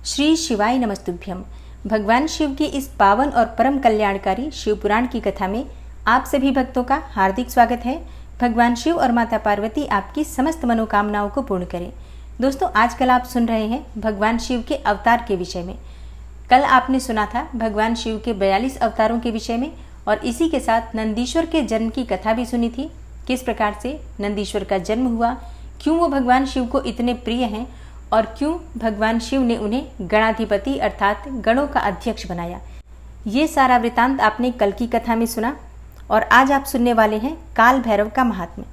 श्री शिवाय नमस्तुभ्यम। भगवान शिव की इस पावन और परम कल्याणकारी शिव पुराण की कथा में आप सभी भक्तों का हार्दिक स्वागत है। भगवान शिव और माता पार्वती आपकी समस्त मनोकामनाओं को पूर्ण करें। दोस्तों, आजकल आप सुन रहे हैं भगवान शिव के अवतार के विषय में। कल आपने सुना था भगवान शिव के 42 अवतारों के विषय में, और इसी के साथ नंदीश्वर के जन्म की कथा भी सुनी थी। किस प्रकार से नंदीश्वर का जन्म हुआ, क्यों वो भगवान शिव को इतने प्रिय हैं और क्यों भगवान शिव ने उन्हें गणाधिपति अर्थात गणों का अध्यक्ष बनाया। ये सारा वृतांत आपने कल की कथा में सुना और आज आप सुनने वाले हैं काल भैरव का महात्म्य।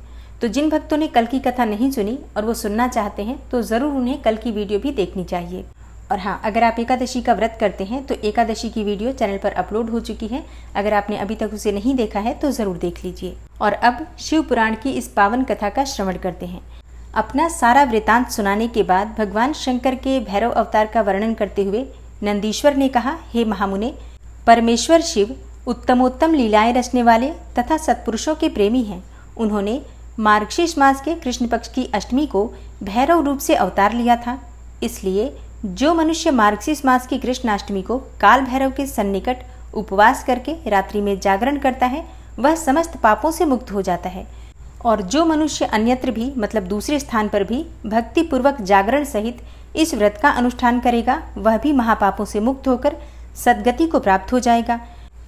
तो जिन भक्तों ने कल की कथा नहीं सुनी और वो सुनना चाहते हैं तो ज़रूर उन्हें कल की वीडियो भी देखनी चाहिए। और हाँ, अगर आप एकादशी का व्रत करते हैं तो एकादशी की वीडियो चैनल पर अपलोड हो चुकी है। अगर आपने अभी तक उसे नहीं देखा है तो ज़रूर देख लीजिए। और अब शिव पुराण की इस पावन कथा का श्रवण करते हैं। अपना सारा वृतांत सुनाने के बाद भगवान शंकर के भैरव अवतार का वर्णन करते हुए नंदीश्वर ने कहा, हे महामुने, परमेश्वर शिव उत्तमोत्तम लीलाएं रचने वाले तथा सत्पुरुषों के प्रेमी हैं। उन्होंने मार्गशीर्ष मास के कृष्ण पक्ष की अष्टमी को भैरव रूप से अवतार लिया था। इसलिए जो मनुष्य मार्गशीर्ष मास की कृष्णाष्टमी को काल भैरव के सन्निकट उपवास करके रात्रि में जागरण करता है वह समस्त पापों से मुक्त हो जाता है। और जो मनुष्य अन्यत्र भी मतलब दूसरे स्थान पर भी भक्ति पूर्वक जागरण सहित इस व्रत का अनुष्ठान करेगा वह भी महापापों से मुक्त होकर सद्गति को प्राप्त हो जाएगा।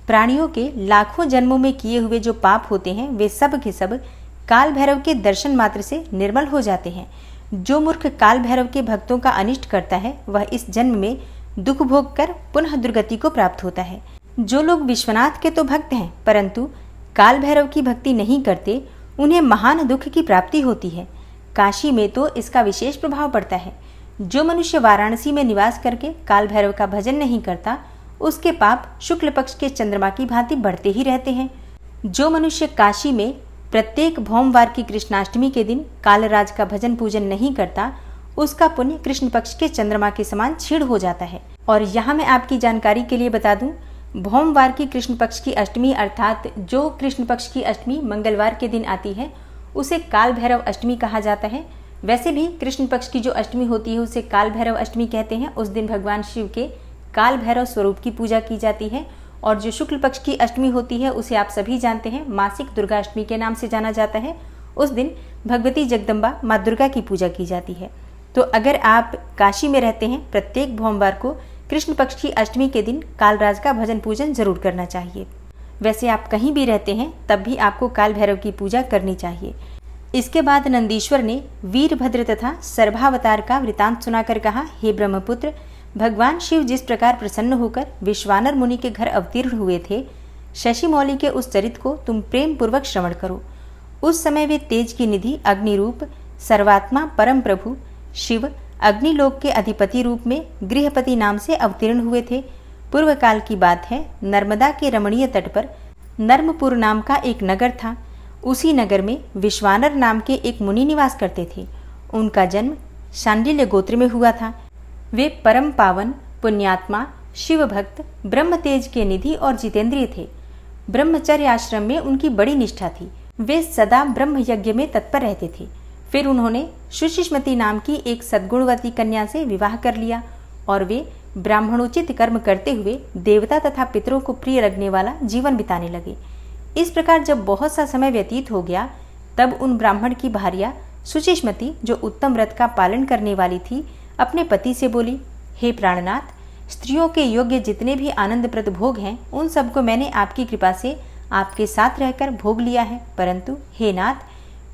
प्राणियों के लाखों जन्मों में किए हुए जो पाप होते हैं वे सब के सब काल भैरव के दर्शन मात्र से निर्मल हो जाते हैं। जो मूर्ख काल भैरव के भक्तों का अनिष्ट करता है वह इस जन्म में दुख भोग कर पुनः दुर्गति को प्राप्त होता है। जो लोग विश्वनाथ के तो भक्त हैं परंतु काल भैरव की भक्ति नहीं करते उन्हें महान दुख की प्राप्ति होती है। काशी में तो इसका विशेष प्रभाव पड़ता है। जो मनुष्य वाराणसी में निवास करके काल भैरव का भजन नहीं करता उसके पाप शुक्ल पक्ष के चंद्रमा की भांति बढ़ते ही रहते हैं। जो मनुष्य काशी में प्रत्येक भौमवार की कृष्णाष्टमी के दिन कालराज का भजन पूजन नहीं करता उसका पुण्य कृष्ण पक्ष के चंद्रमा के समान क्षीण हो जाता है। और यहाँ मैं आपकी जानकारी के लिए बता दूं, भौमवार की कृष्ण पक्ष की अष्टमी अर्थात जो कृष्ण पक्ष की अष्टमी मंगलवार के दिन आती है उसे काल भैरव अष्टमी कहा जाता है। वैसे भी कृष्ण पक्ष की जो अष्टमी होती है उसे काल भैरव अष्टमी कहते हैं। उस दिन भगवान शिव के काल भैरव स्वरूप की पूजा की जाती है। और जो शुक्ल पक्ष की अष्टमी होती है उसे आप सभी जानते हैं, मासिक दुर्गा अष्टमी के नाम से जाना जाता है। उस दिन भगवती जगदम्बा माँ दुर्गा की पूजा की जाती है। तो अगर आप काशी में रहते हैं प्रत्येक भौमवार को कृष्ण पक्ष की अष्टमी के दिन कालराज का भजन पूजन जरूर करना चाहिए। वैसे आप कहीं भी रहते हैं तब भी आपको काल भैरव की पूजा करनी चाहिए। इसके बाद नंदीश्वर ने वीरभद्र तथा सर्भावतार का वृतांत सुनाकर कहा, हे ब्रह्मपुत्र, भगवान शिव जिस प्रकार प्रसन्न होकर विश्वानर मुनि के घर अवतीर्ण हुए थे, शशि मौली के उस चरित्र को तुम प्रेम पूर्वक श्रवण करो। उस समय वे तेज की निधि अग्निरूप सर्वात्मा परम प्रभु शिव अग्निलोक के अधिपति रूप में गृहपति नाम से अवतीर्ण हुए थे। पूर्व काल की बात है, नर्मदा के रमणीय तट पर नर्मपुर नाम का एक नगर था। उसी नगर में विश्वानर नाम के एक मुनि निवास करते थे। उनका जन्म शांडिल्य गोत्र में हुआ था। वे परम पावन पुण्यात्मा शिव भक्त ब्रह्म तेज के निधि और जितेंद्रिय थे। ब्रह्मचर्य आश्रम में उनकी बड़ी निष्ठा थी। वे सदा ब्रह्म यज्ञ में तत्पर रहते थे। फिर उन्होंने सुशिष्मति नाम की एक सद्गुणवती कन्या से विवाह कर लिया और वे ब्राह्मणोचित कर्म करते हुए देवता तथा पितरों को प्रिय लगने वाला जीवन बिताने लगे। इस प्रकार जब बहुत सा समय व्यतीत हो गया तब उन ब्राह्मण की भार्या सुशिष्मति, जो उत्तम व्रत का पालन करने वाली थी, अपने पति से बोली, हे प्राणनाथ, स्त्रियों के योग्य जितने भी आनंदप्रद भोग हैं उन सबको मैंने आपकी कृपा से आपके साथ रहकर भोग लिया है, परंतु हे नाथ,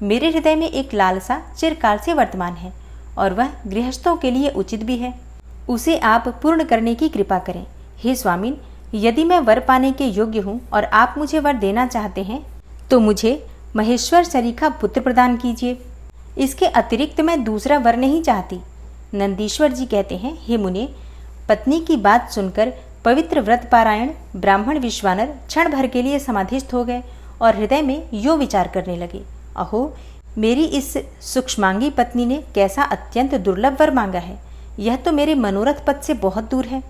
मेरे हृदय में एक लालसा चिरकाल से वर्तमान है और वह गृहस्थों के लिए उचित भी है। उसे आप पूर्ण करने की कृपा करें। हे स्वामिन, यदि मैं वर पाने के योग्य हूँ और आप मुझे वर देना चाहते हैं तो मुझे महेश्वर सरीखा पुत्र प्रदान कीजिए। इसके अतिरिक्त मैं दूसरा वर नहीं चाहती। नंदीश्वर जी कहते हैं, हे मुने, पत्नी की बात सुनकर पवित्र व्रत पारायण ब्राह्मण विश्वानर क्षण भर के लिए समाधिस्थ हो गए और हृदय में यो विचार करने लगे, अहो, मेरी इस सूक्ष्मांगी पत्नी ने कैसा अत्यंत दुर्लभ वर मांगा है। यह तो मेरे मनोरथ पद से बहुत दूर है।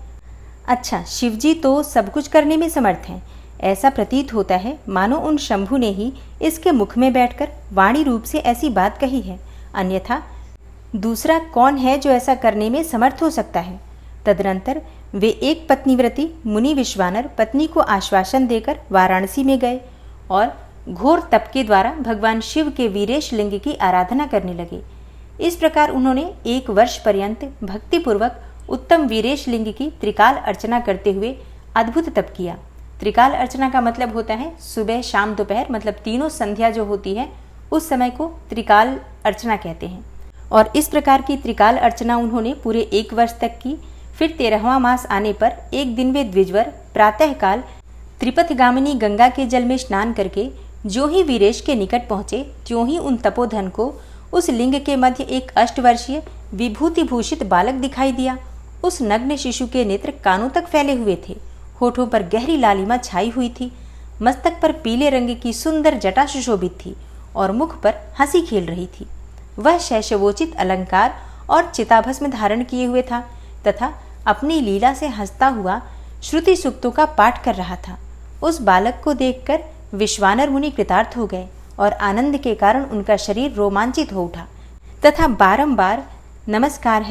अच्छा, शिवजी तो सब कुछ करने में समर्थ हैं। ऐसा प्रतीत होता है मानो उन शंभु ने ही इसके मुख में बैठकर वाणी रूप से ऐसी बात कही है, अन्यथा दूसरा कौन है जो ऐसा करने में समर्थ हो सकता है। तदनंतर वे एक पत्नीव्रती मुनि विश्वानर पत्नी को आश्वासन देकर वाराणसी में गए और घोर तप के द्वारा भगवान शिव के वीरेश लिंग की आराधना करने लगे। इस प्रकार उन्होंने 1 वर्ष पर्यंत भक्तिपूर्वक उत्तम वीरेश लिंग की त्रिकाल अर्चना करते हुए अद्भुत तप किया। त्रिकाल अर्चना का मतलब होता है सुबह शाम दोपहर, मतलब तीनों संध्या जो होती है उस समय को त्रिकाल अर्चना कहते हैं। और इस प्रकार की त्रिकाल अर्चना उन्होंने पूरे 1 वर्ष तक की। फिर 13वां मास आने पर एक दिन वे द्विजवर प्रातःकाल त्रिपथगामिनी गंगा के जल में स्नान करके जो ही वीरेश के निकट पहुंचे, त्यों ही उन तपोधन को उस लिंग के मध्य एक 8 वर्षीय विभूति भूषित बालक दिखाई दिया। उस नग्न शिशु के नेत्र कानों तक फैले हुए थे, होठों पर गहरी लालिमा छाई हुई थी, मस्तक पर पीले रंग की सुंदर जटा सुशोभित थी और मुख पर हंसी खेल रही थी। वह शैशवोचित अलंकार और चिताभस्म धारण किए हुए था तथा अपनी लीला से हंसता हुआ श्रुति सूक्तों का पाठ कर रहा था। उस बालक को देखकर विश्वानर मुनि कृतार्थ हो गए और आनंद के कारण उनका शरीर रोमांचित हो उठा तथा बारंबार नमस्कार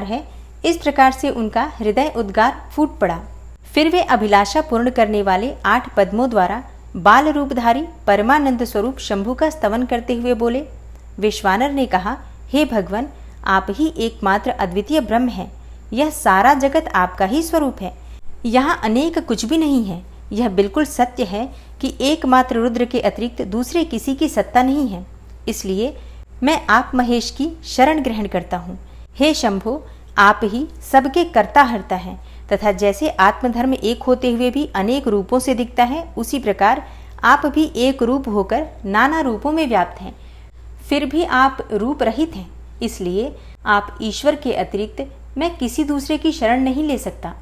है इस प्रकार से उनका हृदय उद्गार फूट पड़ा। फिर वे अभिलाषा पूर्ण करने वाले 8 पद्मों द्वारा बाल रूपधारी परमानंद स्वरूप शंभु का स्तवन करते हुए बोले। विश्वानर ने कहा, हे भगवान, आप ही एकमात्र अद्वितीय ब्रह्म हैं। यह सारा जगत आपका ही स्वरूप है। यहाँ अनेक कुछ भी नहीं है। यह बिल्कुल सत्य है कि एकमात्र रुद्र के अतिरिक्त दूसरे किसी की सत्ता नहीं है। इसलिए मैं आप महेश की शरण ग्रहण करता हूँ। हे शंभो, आप ही सबके कर्ता हर्ता हैं तथा जैसे आत्मधर्म एक होते हुए भी अनेक रूपों से दिखता है, उसी प्रकार आप भी एक रूप होकर नाना रूपों में व्याप्त हैं। फिर भी आप रूप रहित हैं। इसलिए आप ईश्वर के अतिरिक्त मैं किसी दूसरे की शरण नहीं ले सकता।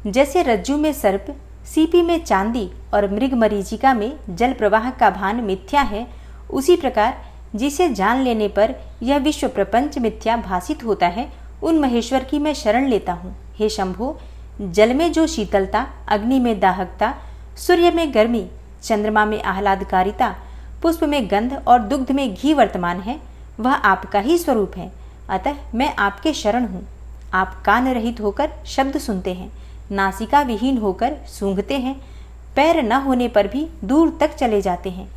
जैसे रज्जु में सर्प, सीपी में चांदी और मृग मरीचिका में जल प्रवाह का भान मिथ्या है, उसी प्रकार जिसे जान लेने पर यह विश्व प्रपंच मिथ्या भासित होता है, उन महेश्वर की मैं शरण लेता हूँ। हे शंभो, जल में जो शीतलता, अग्नि में दाहकता, सूर्य में गर्मी, चंद्रमा में आह्लादकारिता, पुष्प में गंध और दुग्ध में घी वर्तमान है, वह आपका ही स्वरूप है। अतः मैं आपके शरण हूँ। आप कान रहित होकर शब्द सुनते हैं, नासिका विहीन होकर सूंघते हैं, पैर न होने पर भी दूर तक चले जाते हैं,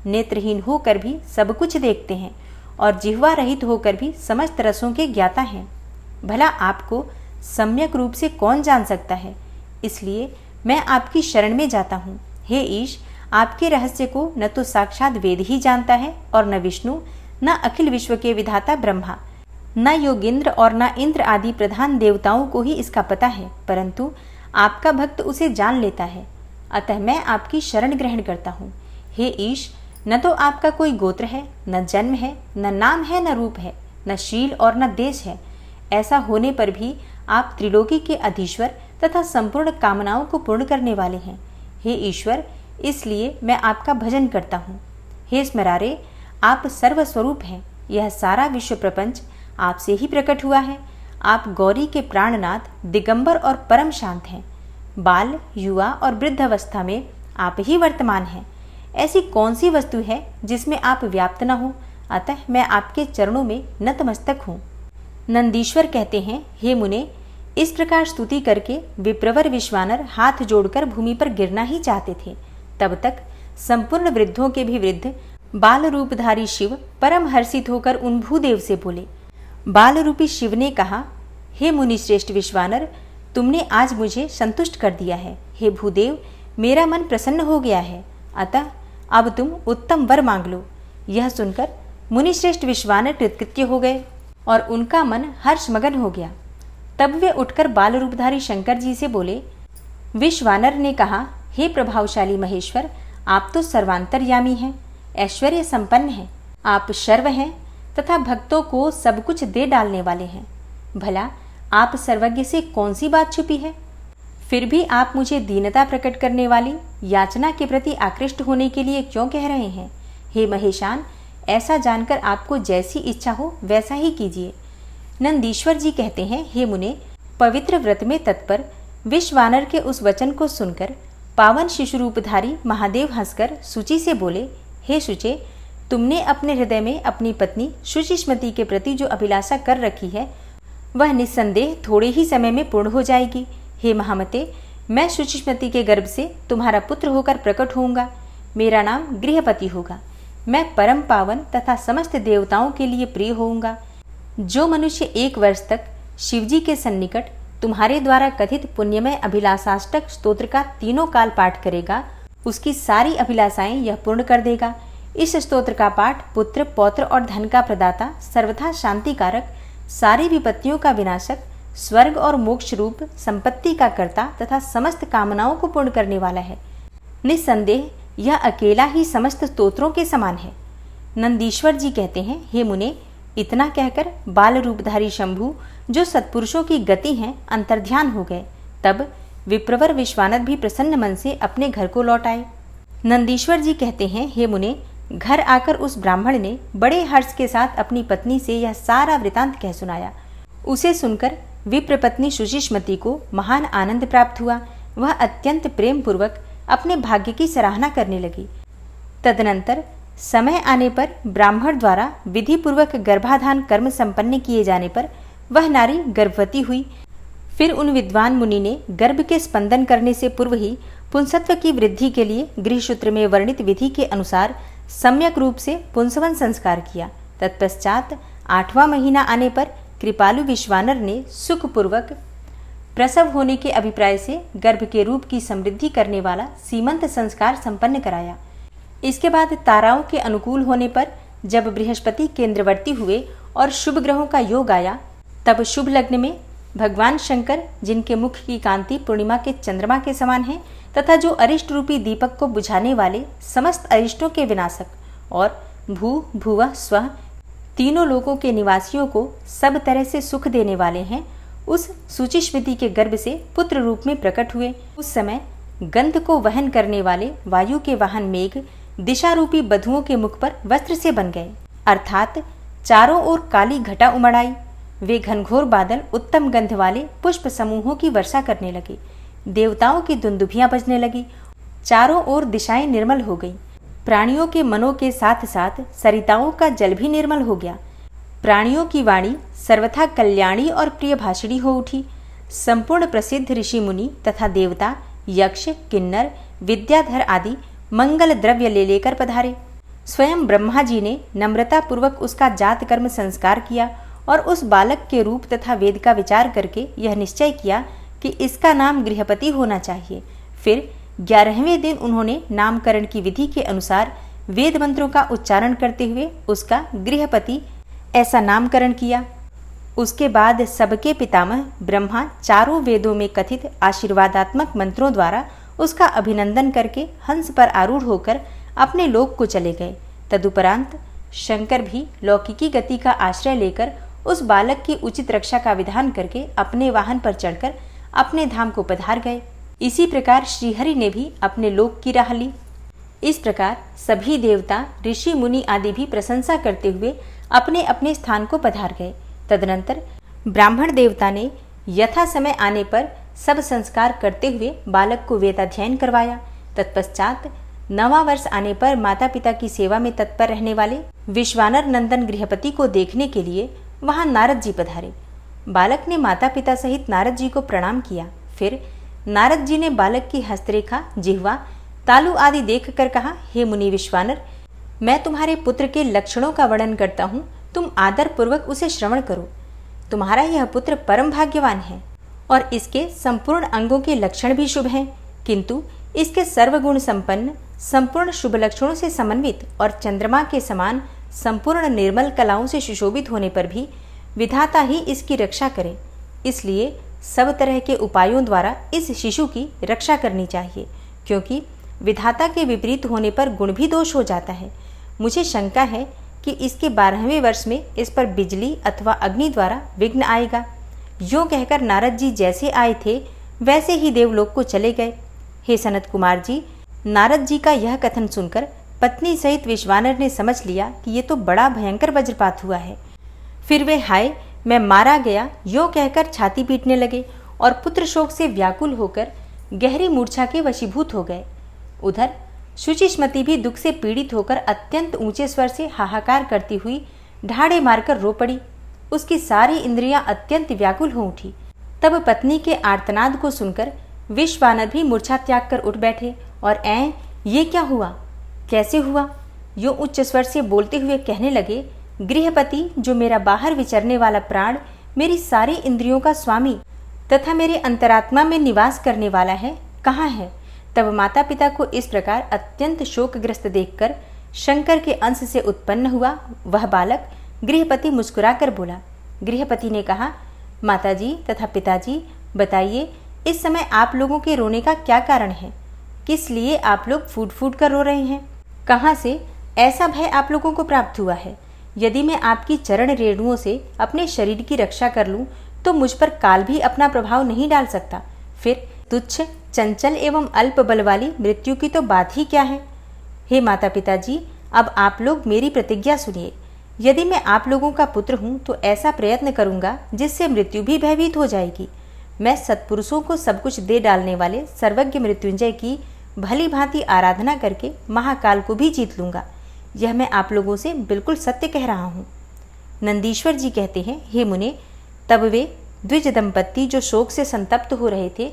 नेत्रहीन होकर भी सब कुछ देखते हैं और जिह्वा रहित होकर भी समस्त रसों के ज्ञाता हैं। भला आपको सम्यक रूप से कौन जान सकता है? इसलिए मैं आपकी शरण में जाता हूँ। हे ईश, आपके रहस्य को न तो साक्षात वेद ही जानता है और न विष्णु, न अखिल विश्व के विधाता ब्रह्मा, न योगेंद्र और न इंद्र आदि प्रधान देवताओं को ही इसका पता है, परंतु आपका भक्त उसे जान लेता है। अतः मैं आपकी शरण ग्रहण करता हूँ। हे ईश, न तो आपका कोई गोत्र है, न जन्म है, न नाम है, न रूप है, न शील और न देश है। ऐसा होने पर भी आप त्रिलोकी के अधीश्वर तथा संपूर्ण कामनाओं को पूर्ण करने वाले हैं। हे ईश्वर, इसलिए मैं आपका भजन करता हूँ। हे स्मरारे, आप सर्वस्वरूप हैं। यह सारा विश्व प्रपंच आपसे ही प्रकट हुआ है। आप गौरी के प्राणनाथ, दिगंबर और परम शांत हैं। बाल, युवा और वृद्ध अवस्था में आप ही वर्तमान हैं। ऐसी कौन सी वस्तु है जिसमें आप व्याप्त न हो? अतः मैं आपके चरणों में नतमस्तक हूँ। नंदीश्वर कहते हैं, हे मुने, इस प्रकार स्तुति करके विप्रवर विश्वानर हाथ जोड़कर भूमि पर गिरना ही चाहते थे। तब तक संपूर्ण वृद्धों के भी वृद्ध बाल रूपधारी शिव परम हर्षित होकर उन भूदेव से बोले। बाल रूपी शिव ने कहा, हे मुनि श्रेष्ठ विश्वानर, तुमने आज मुझे संतुष्ट कर दिया है। हे भूदेव, मेरा मन प्रसन्न हो गया है। अतः अब तुम उत्तम वर मांग लो। यह सुनकर मुनि श्रेष्ठ विश्वानर कृतकृत्य हो गए और उनका मन हर्षमगन हो गया। तब वे उठकर बाल रूपधारी शंकर जी से बोले। विश्वानर ने कहा, हे प्रभावशाली महेश्वर, आप तो सर्वांतर्यामी हैं, ऐश्वर्य संपन्न हैं, आप शर्व हैं तथा भक्तों को सब कुछ दे डालने वाले हैं। भला आप सर्वज्ञ से कौन सी बात छुपी है? फिर भी आप मुझे दीनता प्रकट करने वाली याचना के प्रति आकृष्ट होने के लिए क्यों कह रहे हैं? हे महेशान, ऐसा जानकर आपको जैसी इच्छा हो वैसा ही कीजिए। नंदीश्वर जी कहते हैं, हे मुने, पवित्र व्रत में तत्पर विश्वानर के उस वचन को सुनकर पावन शिशु रूपधारी महादेव हंसकर शुचि से बोले। हे शुचे, तुमने अपने हृदय में अपनी पत्नी शुचिस्मति के प्रति जो अभिलाषा कर रखी है, वह निस्संदेह थोड़े ही समय में पूर्ण हो जाएगी। हे महामते, मैं शुचिष्मति के गर्भ से तुम्हारा पुत्र होकर प्रकट होऊंगा। मेरा नाम गृहपति होगा। मैं परम पावन तथा समस्त देवताओं के लिए प्रिय होऊंगा। जो मनुष्य 1 वर्ष तक शिवजी के सन्निकट तुम्हारे द्वारा कथित पुण्यमय अभिलाषाष्टक स्तोत्र का तीनों काल पाठ करेगा, उसकी सारी अभिलाषाएं यह पूर्ण कर देगा। इस स्तोत्र का पाठ पुत्र, पौत्र और धन का प्रदाता, सर्वथा शांतिकारक, सारी विपत्तियों का विनाशक, स्वर्ग और मोक्ष रूप संपत्ति का कर्ता तथा समस्त कामनाओं को पूर्ण करने वाला है। निस्संदेह यह अकेला ही समस्त स्तोत्रों के समान है। नंदीश्वर जी कहते हैं, हे मुने, इतना कहकर बाल रूपधारी शंभु, जो सत्पुरुषों की गति हैं, अंतर्ध्यान हो गए। तब विप्रवर विश्वानर भी प्रसन्न मन से अपने घर को लौट आए। नंदीश्वर जी कहते हैं, हे मुने, घर आकर उस ब्राह्मण ने बड़े हर्ष के साथ अपनी पत्नी से यह सारा वृतांत कह सुनाया। उसे सुनकर विप्र पत्नी शुचिष्मति को महान आनंद प्राप्त हुआ। वह अत्यंत प्रेम पूर्वक अपने भाग्य की सराहना करने लगी। तदनंतर समय आने पर ब्राह्मण द्वारा विधि पूर्वक गर्भाधान कर्म संपन्न किए जाने पर वह नारी गर्भवती हुई। फिर उन विद्वान मुनि ने गर्भ के स्पंदन करने से पूर्व ही पुंसत्व की वृद्धि के लिए गृहसूत्र में वर्णित विधि के अनुसार सम्यक रूप से पुंसवन संस्कार किया। तत्पश्चात 8वां महीना आने पर कृपालु विश्वानर ने सुखपूर्वक प्रसव होने के अभिप्राय से गर्भ के रूप की समृद्धि करने वाला सीमंत संस्कार संपन्न कराया। इसके बाद ताराओं के अनुकूल होने पर जब बृहस्पति केंद्रवर्ती हुए और शुभ ग्रहों का योग आया, तब शुभ लग्न में भगवान शंकर, जिनके मुख की कांति पूर्णिमा के चंद्रमा के समान है तथा जो अरिष्ट रूपी दीपक को बुझाने वाले समस्त अरिष्टों के विनाशक और भू भुवः स्वः तीनों लोकों के निवासियों को सब तरह से सुख देने वाले हैं, उस शुचिष्मति के गर्भ से पुत्र रूप में प्रकट हुए। उस समय गंध को वहन करने वाले वायु के वाहन मेघ दिशा रूपी बधुओं के मुख पर वस्त्र से बन गए, अर्थात चारों ओर काली घटा उमड़ आई। वे घनघोर बादल उत्तम गंध वाले पुष्प समूहों की वर्षा करने लगे। देवताओं की दुंदुभियां बजने लगी। चारों ओर दिशाएं निर्मल हो गई। प्राणियों के मनों के साथ साथ सरिताओं का जल भी निर्मल हो गया। प्राणियों की वाणी सर्वथा कल्याणी और प्रिय भाषिणी हो उठी। संपूर्ण प्रसिद्ध ऋषि मुनि तथा देवता, यक्ष, किन्नर, विद्याधर आदि मंगल द्रव्य ले लेकर पधारे। स्वयं ब्रह्मा जी ने नम्रता पूर्वक उसका जात कर्म संस्कार किया और उस बालक के रूप तथा वेद का विचार करके यह निश्चय किया कि इसका नाम गृहपति होना चाहिए। फिर 11वें दिन उन्होंने नामकरण की विधि के अनुसार वेद मंत्रों का उच्चारण करते हुए उसका गृहपति ऐसा नामकरण किया। उसके बाद सबके पितामह ब्रह्मा चारों वेदों में कथित आशीर्वादात्मक मंत्रों द्वारा उसका अभिनंदन करके हंस पर आरूढ़ होकर अपने लोक को चले गए। तदुपरांत शंकर भी लौकिकी गति का आश्रय लेकर उस बालक की उचित रक्षा का विधान करके अपने वाहन पर चढ़कर अपने धाम को पधार गए। इसी प्रकार श्रीहरि ने भी अपने लोक की राह ली। इस प्रकार सभी देवता, ऋषि मुनि आदि भी प्रशंसा करते हुए अपने अपने स्थान को पधार गए। तदनंतर ब्राह्मण देवता ने यथा समय आने पर सब संस्कार करते हुए बालक को वेदाध्ययन करवाया। तत्पश्चात 9वां वर्ष आने पर माता पिता की सेवा में तत्पर रहने वाले विश्वानर नंदन गृहपति को देखने के लिए वहां नारद जी पधारे। बालक ने माता पिता सहित नारद जी को प्रणाम किया। फिर नारद जी ने बालक की हस्तरेखा, जिह्वा, तालु आदि देखकर कहा, हे मुनि विश्वानर, मैं तुम्हारे पुत्र के लक्षणों का वर्णन करता हूँ, तुम आदर पूर्वक उसे श्रवण करो। तुम्हारा यह पुत्र परम भाग्यवान है और इसके संपूर्ण अंगों के लक्षण भी शुभ हैं, किंतु इसके सर्वगुण संपन्न, संपूर्ण शुभ लक्षणों से समन्वित और चंद्रमा के समान संपूर्ण निर्मल कलाओं से सुशोभित होने पर भी विधाता ही इसकी रक्षा करे। इसलिए सब तरह के उपायों द्वारा इस शिशु की रक्षा करनी चाहिए, क्योंकि विधाता के विपरीत होने पर गुण भी दोष हो जाता है। मुझे शंका है कि इसके 12वें वर्ष में इस पर बिजली अथवा अग्नि द्वारा विघ्न आएगा। यूँ कहकर नारद जी जैसे आए थे वैसे ही देवलोक को चले गए। हे सनत कुमार जी, नारद जी का यह कथन सुनकर पत्नी सहित विश्वानर ने समझ लिया कि ये तो बड़ा भयंकर वज्रपात हुआ है। फिर वे हाय मैं मारा गया यूँ कहकर छाती पीटने लगे और पुत्र शोक से व्याकुल होकर गहरी मूर्छा के वशीभूत हो गए। उधर शुचिष्मति भी दुख से पीड़ित होकर अत्यंत ऊंचे स्वर से हाहाकार करती हुई ढाड़े मारकर रो पड़ी। उसकी सारी इंद्रियां अत्यंत व्याकुल हो उठी। तब पत्नी के आर्तनाद को सुनकर विश्वानर भी मूर्छा त्याग कर उठ बैठे और ये क्या हुआ, कैसे हुआ, यूं उच्च स्वर से बोलते हुए कहने लगे, गृहपति जो मेरा बाहर विचरने वाला प्राण, मेरी सारी इंद्रियों का स्वामी तथा मेरे अंतरात्मा में निवास करने वाला है, कहाँ है? तब माता पिता को इस प्रकार अत्यंत शोकग्रस्त देखकर शंकर के अंश से उत्पन्न हुआ वह बालक गृहपति मुस्कुराकर बोला। गृहपति ने कहा, माताजी तथा पिताजी, बताइए इस समय आप लोगों के रोने का क्या कारण है? किस लिए आप लोग फूट फूट कर रो रहे हैं? कहाँ से ऐसा भय आप लोगों को प्राप्त हुआ है? यदि मैं आपकी चरण रेणुओं से अपने शरीर की रक्षा कर लूं तो मुझ पर काल भी अपना प्रभाव नहीं डाल सकता। फिर तुच्छ, चंचल एवं अल्प बल वाली मृत्यु की तो बात ही क्या है? हे माता पिताजी, अब आप लोग मेरी प्रतिज्ञा सुनिए। यदि मैं आप लोगों का पुत्र हूँ तो ऐसा प्रयत्न करूँगा जिससे मृत्यु भी भयभीत हो जाएगी। मैं सत्पुरुषों को सब कुछ दे डालने वाले सर्वज्ञ मृत्युंजय की भली भांति आराधना करके महाकाल को भी जीत लूँगा। यह मैं आप लोगों से बिल्कुल सत्य कह रहा हूँ। नंदीश्वर जी कहते हैं, हे मुने, तब वे द्विज दंपत्ति जो शोक से संतप्त हो रहे थे,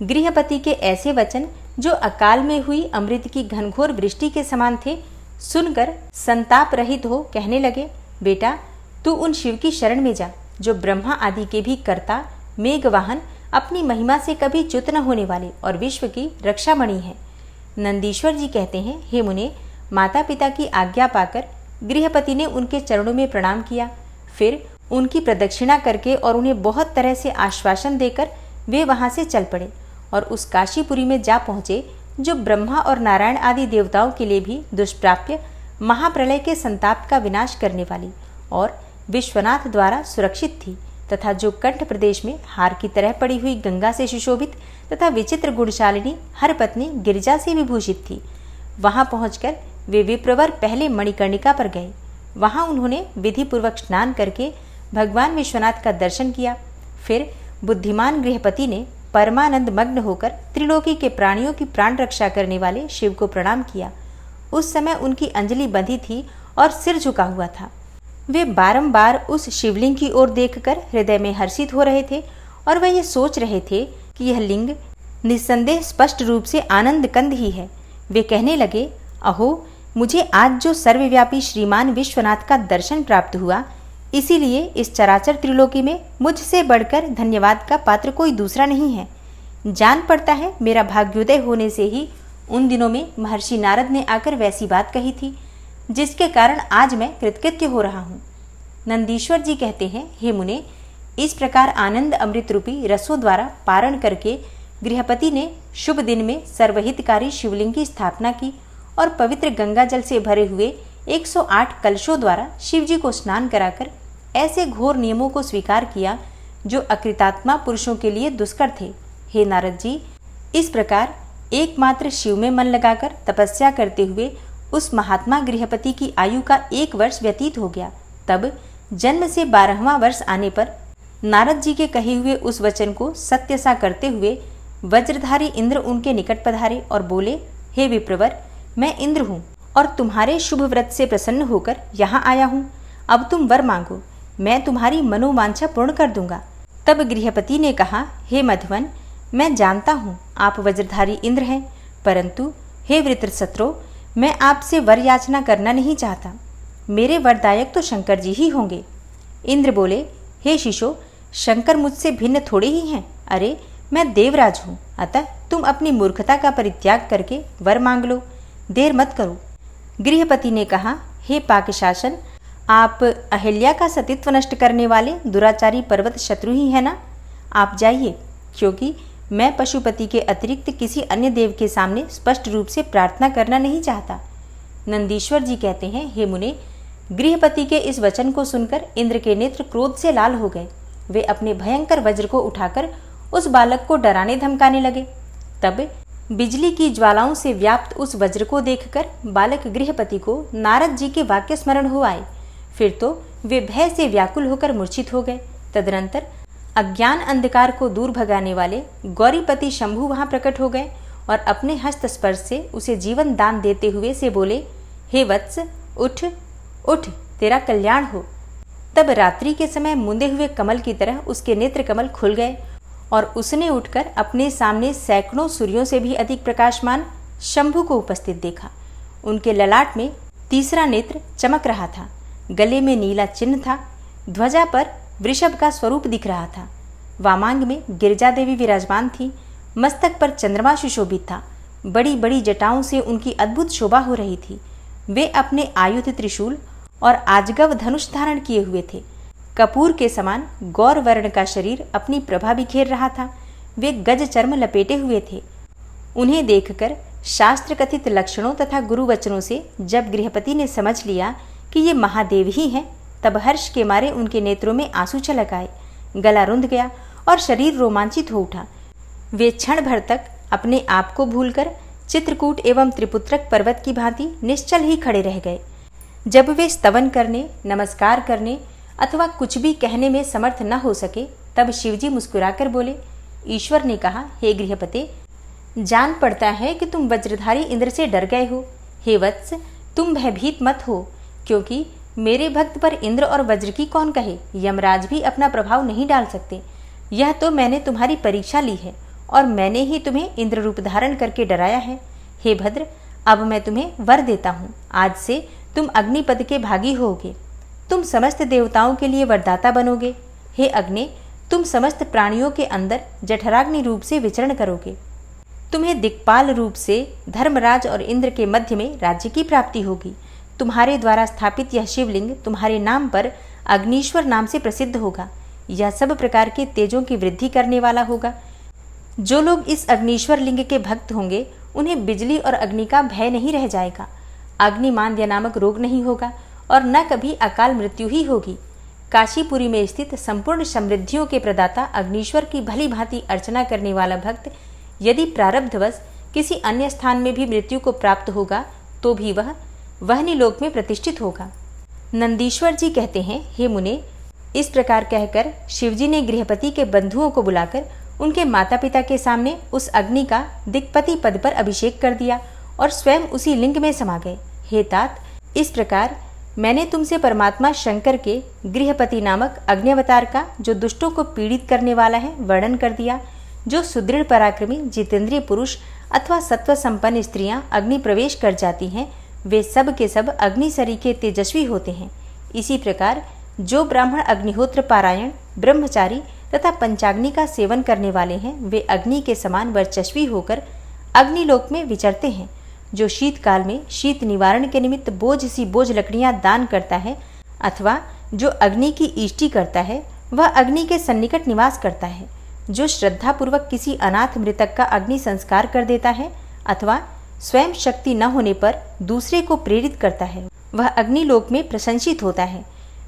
गृहपति के ऐसे वचन जो अकाल में हुई अमृत की घनघोर वृष्टि के समान थे, सुनकर संताप रहित हो कहने लगे, बेटा तू उन शिव की शरण में जा जो ब्रह्मा आदि के भी कर्ता, मेघवाहन, अपनी महिमा से कभी च्युत न होने वाले और विश्व की रक्षामणि है। नंदीश्वर जी कहते हैं, हे मुने, माता पिता की आज्ञा पाकर गृहपति ने उनके चरणों में प्रणाम किया। फिर उनकी प्रदक्षिणा करके और उन्हें बहुत तरह से आश्वासन देकर वे वहां से चल पड़े और उस काशीपुरी में जा पहुंचे जो ब्रह्मा और नारायण आदि देवताओं के लिए भी दुष्प्राप्य, महाप्रलय के संताप का विनाश करने वाली और विश्वनाथ द्वारा सुरक्षित थी तथा जो कंठ प्रदेश में हार की तरह पड़ी हुई गंगा से सुशोभित तथा विचित्र गुणशालिनी हर पत्नी गिरिजा से विभूषित थी। वहां पहुंचकर वे विप्रवर पहले मणिकर्णिका पर गए। वहां उन्होंने विधि पूर्वक स्नान करके भगवान विश्वनाथ का दर्शन किया। फिर बुद्धिमान गृहपति ने परमानंद मग्न होकर त्रिलोकी के प्राणियों की प्राण रक्षा करने वाले शिव को प्रणाम किया। उस समय उनकी अंजलि बंधी थी और सिर झुका हुआ था। वे बारंबार उस शिवलिंग की ओर देखकर हृदय में हर्षित हो रहे थे और वह ये सोच रहे थे कि यह लिंग निस्संदेह स्पष्ट रूप से आनंद कंद ही है। वे कहने लगे, अहो, मुझे आज जो सर्वव्यापी श्रीमान विश्वनाथ का दर्शन प्राप्त हुआ, इसीलिए इस चराचर त्रिलोकी में मुझसे बढ़कर धन्यवाद का पात्र कोई दूसरा नहीं है। जान पड़ता है मेरा भाग्योदय होने से ही उन दिनों में महर्षि नारद ने आकर वैसी बात कही थी जिसके कारण आज मैं कृतकृत्य हो रहा हूँ। नंदीश्वर जी कहते हैं, हे मुने, इस प्रकार आनंद अमृत रूपी रसों द्वारा पारण करके गृहपति ने शुभ दिन में सर्वहितकारी शिवलिंग की स्थापना की और पवित्र गंगा जल से भरे हुए 108 कलशों द्वारा शिवजी को स्नान कराकर ऐसे घोर नियमों को स्वीकार किया जो अकृतात्मा पुरुषों के लिए दुष्कर थे। हे नारद जी, इस प्रकार एकमात्र शिव में मन लगाकर तपस्या करते हुए उस महात्मा गृहपति की आयु का 1 वर्ष व्यतीत हो गया। तब जन्म से 12वां वर्ष आने पर नारद जी के कहे हुए उस वचन को सत्य सा करते हुए वज्रधारी इंद्र उनके निकट पधारे और बोले, हे विप्रवर, मैं इंद्र हूँ और तुम्हारे शुभ व्रत से प्रसन्न होकर यहाँ आया हूँ। अब तुम वर मांगो, मैं तुम्हारी मनोवांछा पूर्ण कर दूंगा। तब गृहपति ने कहा, हे मधुवन, मैं जानता हूँ आप वज्रधारी इंद्र हैं, परंतु हे वृत्रशत्रो, मैं आपसे वर याचना करना नहीं चाहता। मेरे वरदायक तो शंकर जी ही होंगे। इंद्र बोले, हे शिशो, शंकर मुझसे भिन्न थोड़े ही हैं। अरे, मैं देवराज हूँ, अतः तुम अपनी मूर्खता का परित्याग करके वर मांग लो, देर मत करो। गृहपति ने कहा, हे पाकशासन, आप अहिल्या का सतीत्व नष्ट करने वाले दुराचारी पर्वत शत्रु ही है ना? आप जाइए, क्योंकि मैं पशुपति के अतिरिक्त किसी अन्य देव के सामने स्पष्ट रूप से प्रार्थना करना नहीं चाहता। नंदीश्वर जी कहते हैं, हे मुने, गृहपति के इस वचन को सुनकर इंद्र के नेत्र क्रोध से लाल हो गए। वे अपने भयंकर वज्र को उठाकर उस बालक को डराने धमकाने लगे। तब बिजली की ज्वालाओं से व्याप्त उस वज्र को देखकर बालक गृहपति को नारद जी के वाक्य स्मरण हो आए। फिर तो वे भय से व्याकुल होकर मूर्छित हो गए। तदनंतर अज्ञान अंधकार को दूर भगाने वाले गौरीपति शंभु वहां प्रकट हो गए और अपने हस्त स्पर्श से उसे जीवन दान देते हुए से बोले, हे वत्स, उठ उठ, तेरा कल्याण हो। तब रात्रि के समय मुंदे हुए कमल की तरह उसके नेत्र कमल खुल गए और उसने उठकर अपने सामने सैकड़ों सूर्यों से भी अधिक प्रकाशमान शंभु को उपस्थित देखा। उनके ललाट में तीसरा नेत्र चमक रहा था, गले में नीला चिन्ह था, ध्वजा पर वृषभ का स्वरूप दिख रहा था, वामांग में गिरिजा देवी विराजमान थी, मस्तक पर चंद्रमा सुशोभित था, बड़ी बड़ी जटाओं से उनकी अद्भुत शोभा हो रही थी। वे अपने आयुध त्रिशूल और आजगव धनुष धारण किए हुए थे। कपूर के समान गौर वर्ण का शरीर अपनी प्रभा बिखेर रहा था। वे गज चर्म लपेटे हुए थे। उन्हें देखकर शास्त्र कथित लक्षणों तथा गुरु वचनों से जब गृहपति ने समझ लिया कि ये महादेव ही हैं, तब हर्ष के मारे उनके नेत्रों में आंसू छलक आए, गला रुंध गया और शरीर रोमांचित हो उठा। वे क्षण भर तक अपने आप को भूलकर चित्रकूट एवं त्रिपुत्रक पर्वत की भांति निश्चल ही खड़े रह गए। जब वे स्तवन करने, नमस्कार करने अथवा कुछ भी कहने में समर्थ न हो सके, तब शिवजी मुस्कुराकर बोले। ईश्वर ने कहा, हे गृहपते, जान पड़ता है कि तुम वज्रधारी इंद्र से डर गए हो। हे वत्स, तुम भयभीत मत हो, क्योंकि मेरे भक्त पर इंद्र और वज्र की कौन कहे, यमराज भी अपना प्रभाव नहीं डाल सकते। यह तो मैंने तुम्हारी परीक्षा ली है और मैंने ही तुम्हें इंद्र रूप धारण करके डराया है। हे भद्र, अब मैं तुम्हें वर देता हूँ, आज से तुम अग्निपद के भागी होगे। तुम समस्त देवताओं के लिए वरदाता बनोगे। हे अग्नि, तुम समस्त प्राणियों के अंदर जठराग्नि रूप से विचरण करोगे। तुम्हें दिक्पाल रूप से धर्मराज और इंद्र के मध्य में राज्य की प्राप्ति होगी। तुम्हारे द्वारा स्थापित यह शिवलिंग तुम्हारे नाम पर अग्नीश्वर नाम से प्रसिद्ध होगा। यह सब प्रकार के तेजों की वृद्धि करने वाला होगा। जो लोग इस अग्नीश्वर लिंग के भक्त होंगे, उन्हें बिजली और अग्नि का भय नहीं रह जाएगा। अग्निमांद्य नामक रोग नहीं होगा और न कभी अकाल मृत्यु ही होगी। काशीपुरी में स्थित संपूर्ण समृद्धियों के प्रदाता अग्नीश्वर की भली भांति अर्चना करने वाला भक्त यदि प्रारब्धवश किसी अन्य स्थान में भी मृत्यु को प्राप्त होगा, तो भी वह वहनीलोक में प्रतिष्ठित होगा। नंदीश्वर जी कहते हैं, हे मुने, इस प्रकार कहकर शिवजी ने गृहपति के बंधुओं को बुलाकर उनके माता पिता के सामने उस अग्नि का दिक्पति पद पर अभिषेक कर दिया और स्वयं उसी लिंग में समा गए। हे तात, इस प्रकार मैंने तुमसे परमात्मा शंकर के गृहपति नामक अग्न्यवतार का, जो दुष्टों को पीड़ित करने वाला है, वर्णन कर दिया। जो सुदृढ़ पराक्रमी जितेंद्रिय पुरुष अथवा सत्व संपन्न स्त्रियां अग्नि प्रवेश कर जाती हैं, वे सब के सब अग्नि सरीखे तेजस्वी होते हैं। इसी प्रकार जो ब्राह्मण अग्निहोत्र पारायण, ब्रह्मचारी तथा पंचाग्नि का सेवन करने वाले हैं, वे अग्नि के समान वर्चस्वी होकर अग्निलोक में विचरते हैं। जो शीतकाल में शीत निवारण के निमित्त बोझ सी बोझ लकड़ियां दान करता है, अथवा जो अग्नि की इष्टि करता है, वह अग्नि के सन्निकट निवास करता है। जो श्रद्धापूर्वक किसी अनाथ मृतक का अग्नि संस्कार कर देता है, अथवा स्वयं शक्ति न होने पर दूसरे को प्रेरित करता है, वह अग्निलोक में प्रशंसित होता है।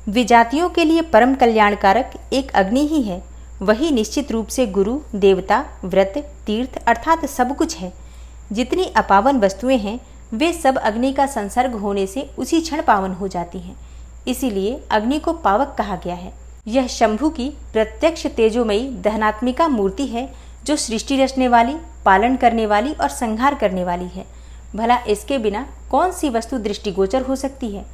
द्विजातियों के लिए परम कल्याणकारक एक अग्नि ही है। वही निश्चित रूप से गुरु, देवता, व्रत, तीर्थ अर्थात सब कुछ है। जितनी अपावन वस्तुएं हैं, वे सब अग्नि का संसर्ग होने से उसी क्षण पावन हो जाती हैं। इसीलिए अग्नि को पावक कहा गया है। यह शंभु की प्रत्यक्ष तेजोमयी दहनात्मिका मूर्ति है, जो सृष्टि रचने वाली, पालन करने वाली और संहार करने वाली है। भला इसके बिना कौन सी वस्तु दृष्टिगोचर हो सकती है।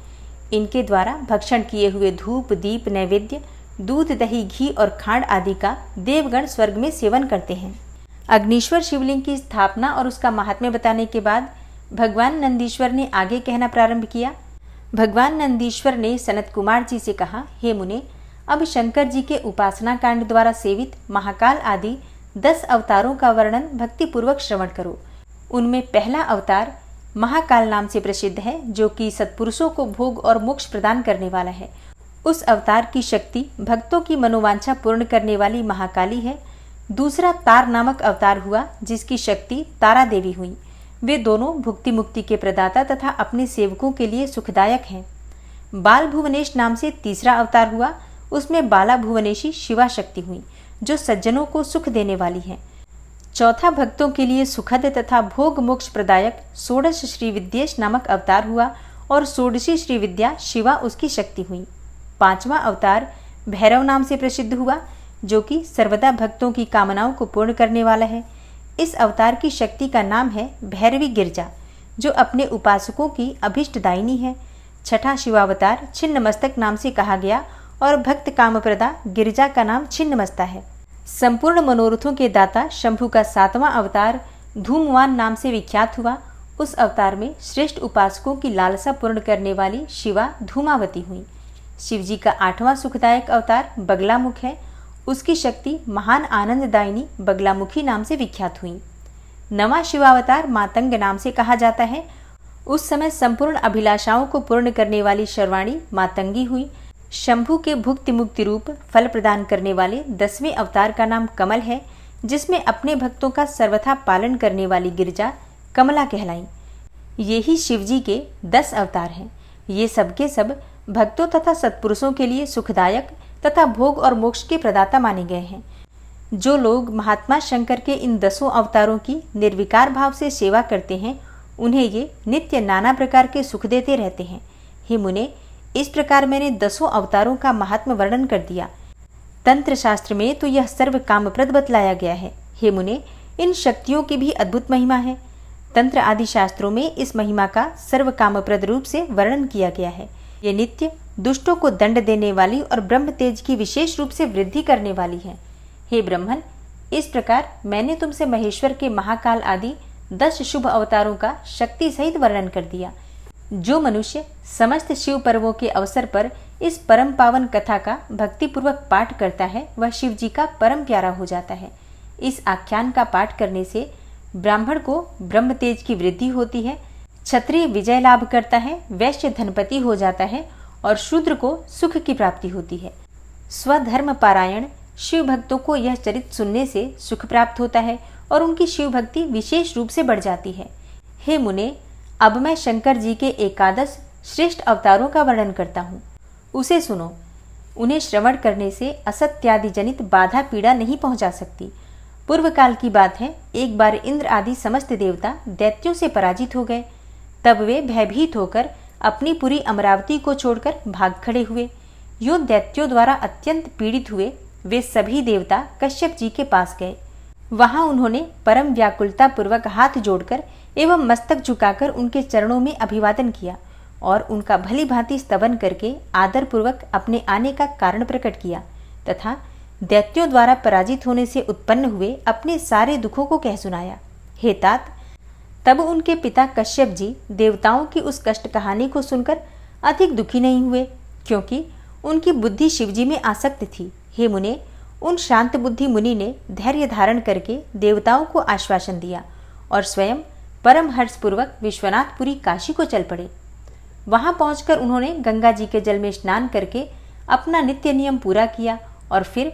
इनके द्वारा भक्षण किए हुए धूप, दीप, नैवेद्य, दूध, दही, घी और खांड आदि का देवगण स्वर्ग में सेवन करते हैं। अग्नीश्वर शिवलिंग की स्थापना और उसका महात्म्य बताने के बाद भगवान नंदीश्वर ने आगे कहना प्रारंभ किया। भगवान नंदीश्वर ने सनत कुमार जी से कहा, हे मुने, अब शंकर जी के उपासना कांड द्वारा सेवित महाकाल आदि 10 अवतारों का वर्णन भक्तिपूर्वक श्रवण करो। उनमें पहला अवतार महाकाल नाम से प्रसिद्ध है, जो कि सत्पुरुषों को भोग और मोक्ष प्रदान करने वाला है। उस अवतार की शक्ति भक्तों की मनोवांछा पूर्ण करने वाली महाकाली है। दूसरा तार नामक अवतार हुआ, जिसकी शक्ति तारा देवी हुई। वे दोनों भुक्ति मुक्ति के प्रदाता तथा अपने सेवकों के लिए सुखदायक हैं। बाल भुवनेश नाम से तीसरा अवतार हुआ, उसमें बाला भुवनेशी शिवा शक्ति हुई, जो सज्जनों को सुख देने वाली है। चौथा भक्तों के लिए सुखद तथा भोग मोक्ष प्रदायक षोडश श्री विद्येश नामक अवतार हुआ और षोडशी श्री विद्या शिवा उसकी शक्ति हुई। पांचवा अवतार भैरव नाम से प्रसिद्ध हुआ, जो कि सर्वदा भक्तों की कामनाओं को पूर्ण करने वाला है। इस अवतार की शक्ति का नाम है भैरवी गिरजा, जो अपने उपासकों की अभिष्टदायिनी है। छठा शिवावतार छिन्न मस्तक नाम से कहा गया और भक्त कामप्रदा गिरिजा का नाम छिन्नमस्ता है। संपूर्ण मनोरथों के दाता शंभु का 7वां अवतार धूमवान नाम से विख्यात हुआ। उस अवतार में श्रेष्ठ उपासकों की लालसा पूर्ण करने वाली शिवा धूमावती हुई। शिवजी का 8वां सुखदायक अवतार बगलामुख है। उसकी शक्ति महान आनंददायिनी बगलामुखी नाम से विख्यात हुई। 9वां शिवावतार मातंग नाम से कहा जाता है। उस समय संपूर्ण अभिलाषाओं को पूर्ण करने वाली शर्वाणी मातंगी हुई। शंभु के भुक्ति मुक्ति रूप फल प्रदान करने वाले 10वें अवतार का नाम कमल है, जिसमें अपने भक्तों का सर्वथा पालन करने वाली गिरिजा कमला कहलाई। ये ही शिवजी के 10 अवतार हैं। ये सब के सब भक्तों तथा सत्पुरुषों के लिए सुखदायक तथा भोग और मोक्ष के प्रदाता माने गए हैं। जो लोग महात्मा शंकर के इन 10 अवतारों की निर्विकार भाव से सेवा करते हैं, उन्हें ये नित्य नाना प्रकार के सुख देते रहते हैं। हे मुने, इस प्रकार मैंने 10 अवतारों का महात्म वर्णन कर दिया। तंत्र शास्त्र में तो यह सर्व कामप्रद बतलाया गया है। हे मुने, इन शक्तियों की भी अद्भुत महिमा है। तंत्र आदि शास्त्रों में इस महिमा का सर्व कामप्रद रूप से वर्णन किया गया है। ये नित्य दुष्टों को दंड देने वाली और ब्रह्म तेज की विशेष रूप से वृद्धि करने वाली है। हे ब्रह्मन, इस प्रकार मैंने तुमसे महेश्वर के महाकाल आदि 10 शुभ अवतारों का शक्ति सहित वर्णन कर दिया। जो मनुष्य समस्त शिव पर्वों के अवसर पर इस परम पावन कथा का भक्तिपूर्वक पाठ करता है, वह शिव जी का परम प्यारा हो जाता है। इस आख्यान का पाठ करने से ब्राह्मण को ब्रह्म तेज की वृद्धि होती है, क्षत्रिय विजय लाभ करता है, वैश्य धनपति हो जाता है और शूद्र को सुख की प्राप्ति होती है। स्वधर्म पारायण शिव भक्तों को यह चरित्र सुनने से सुख प्राप्त होता है और उनकी शिव भक्ति विशेष रूप से बढ़ जाती है। हे मुने, अब मैं शंकर जी के 11 श्रेष्ठ अवतारों का वर्णन करता हूँ, उसे सुनो। उन्हें श्रवण करने से असत्यादि जनित बाधा पीड़ा नहीं पहुंचा सकती। पूर्व काल की बात है, एक बार इंद्र आदि समस्त देवता दैत्यों से पराजित हो गए। तब वे भयभीत होकर अपनी पूरी अमरावती को छोड़कर भाग खड़े हुए। यूं दैत्यों द्वारा अत्यंत पीड़ित हुए वे सभी देवता कश्यप जी के पास गए। वहां उन्होंने परम व्याकुलता पूर्वक हाथ जोड़कर एवं मस्तक झुकाकर उनके चरणों में अभिवादन किया और उनका भली भांति स्तवन करके आदर पूर्वक अपने आने का कारण प्रकट किया तथा दैत्यों द्वारा पराजित होने से उत्पन्न हुए अपने सारे दुखों को कह सुनाया। हे तात, तब उनके पिता कश्यप जी देवताओं की उस कष्ट कहानी को सुनकर अधिक दुखी नहीं हुए, क्योंकि उनकी बुद्धि शिवजी में आसक्त थी। हे मुने, उन शांत बुद्धि मुनि ने धैर्य धारण करके देवताओं को आश्वासन दिया और स्वयं परम हर्षपूर्वक विश्वनाथपुरी काशी को चल पड़े। वहां पहुंचकर उन्होंने गंगा जी के जल में स्नान करके अपना नित्य नियम पूरा किया और फिर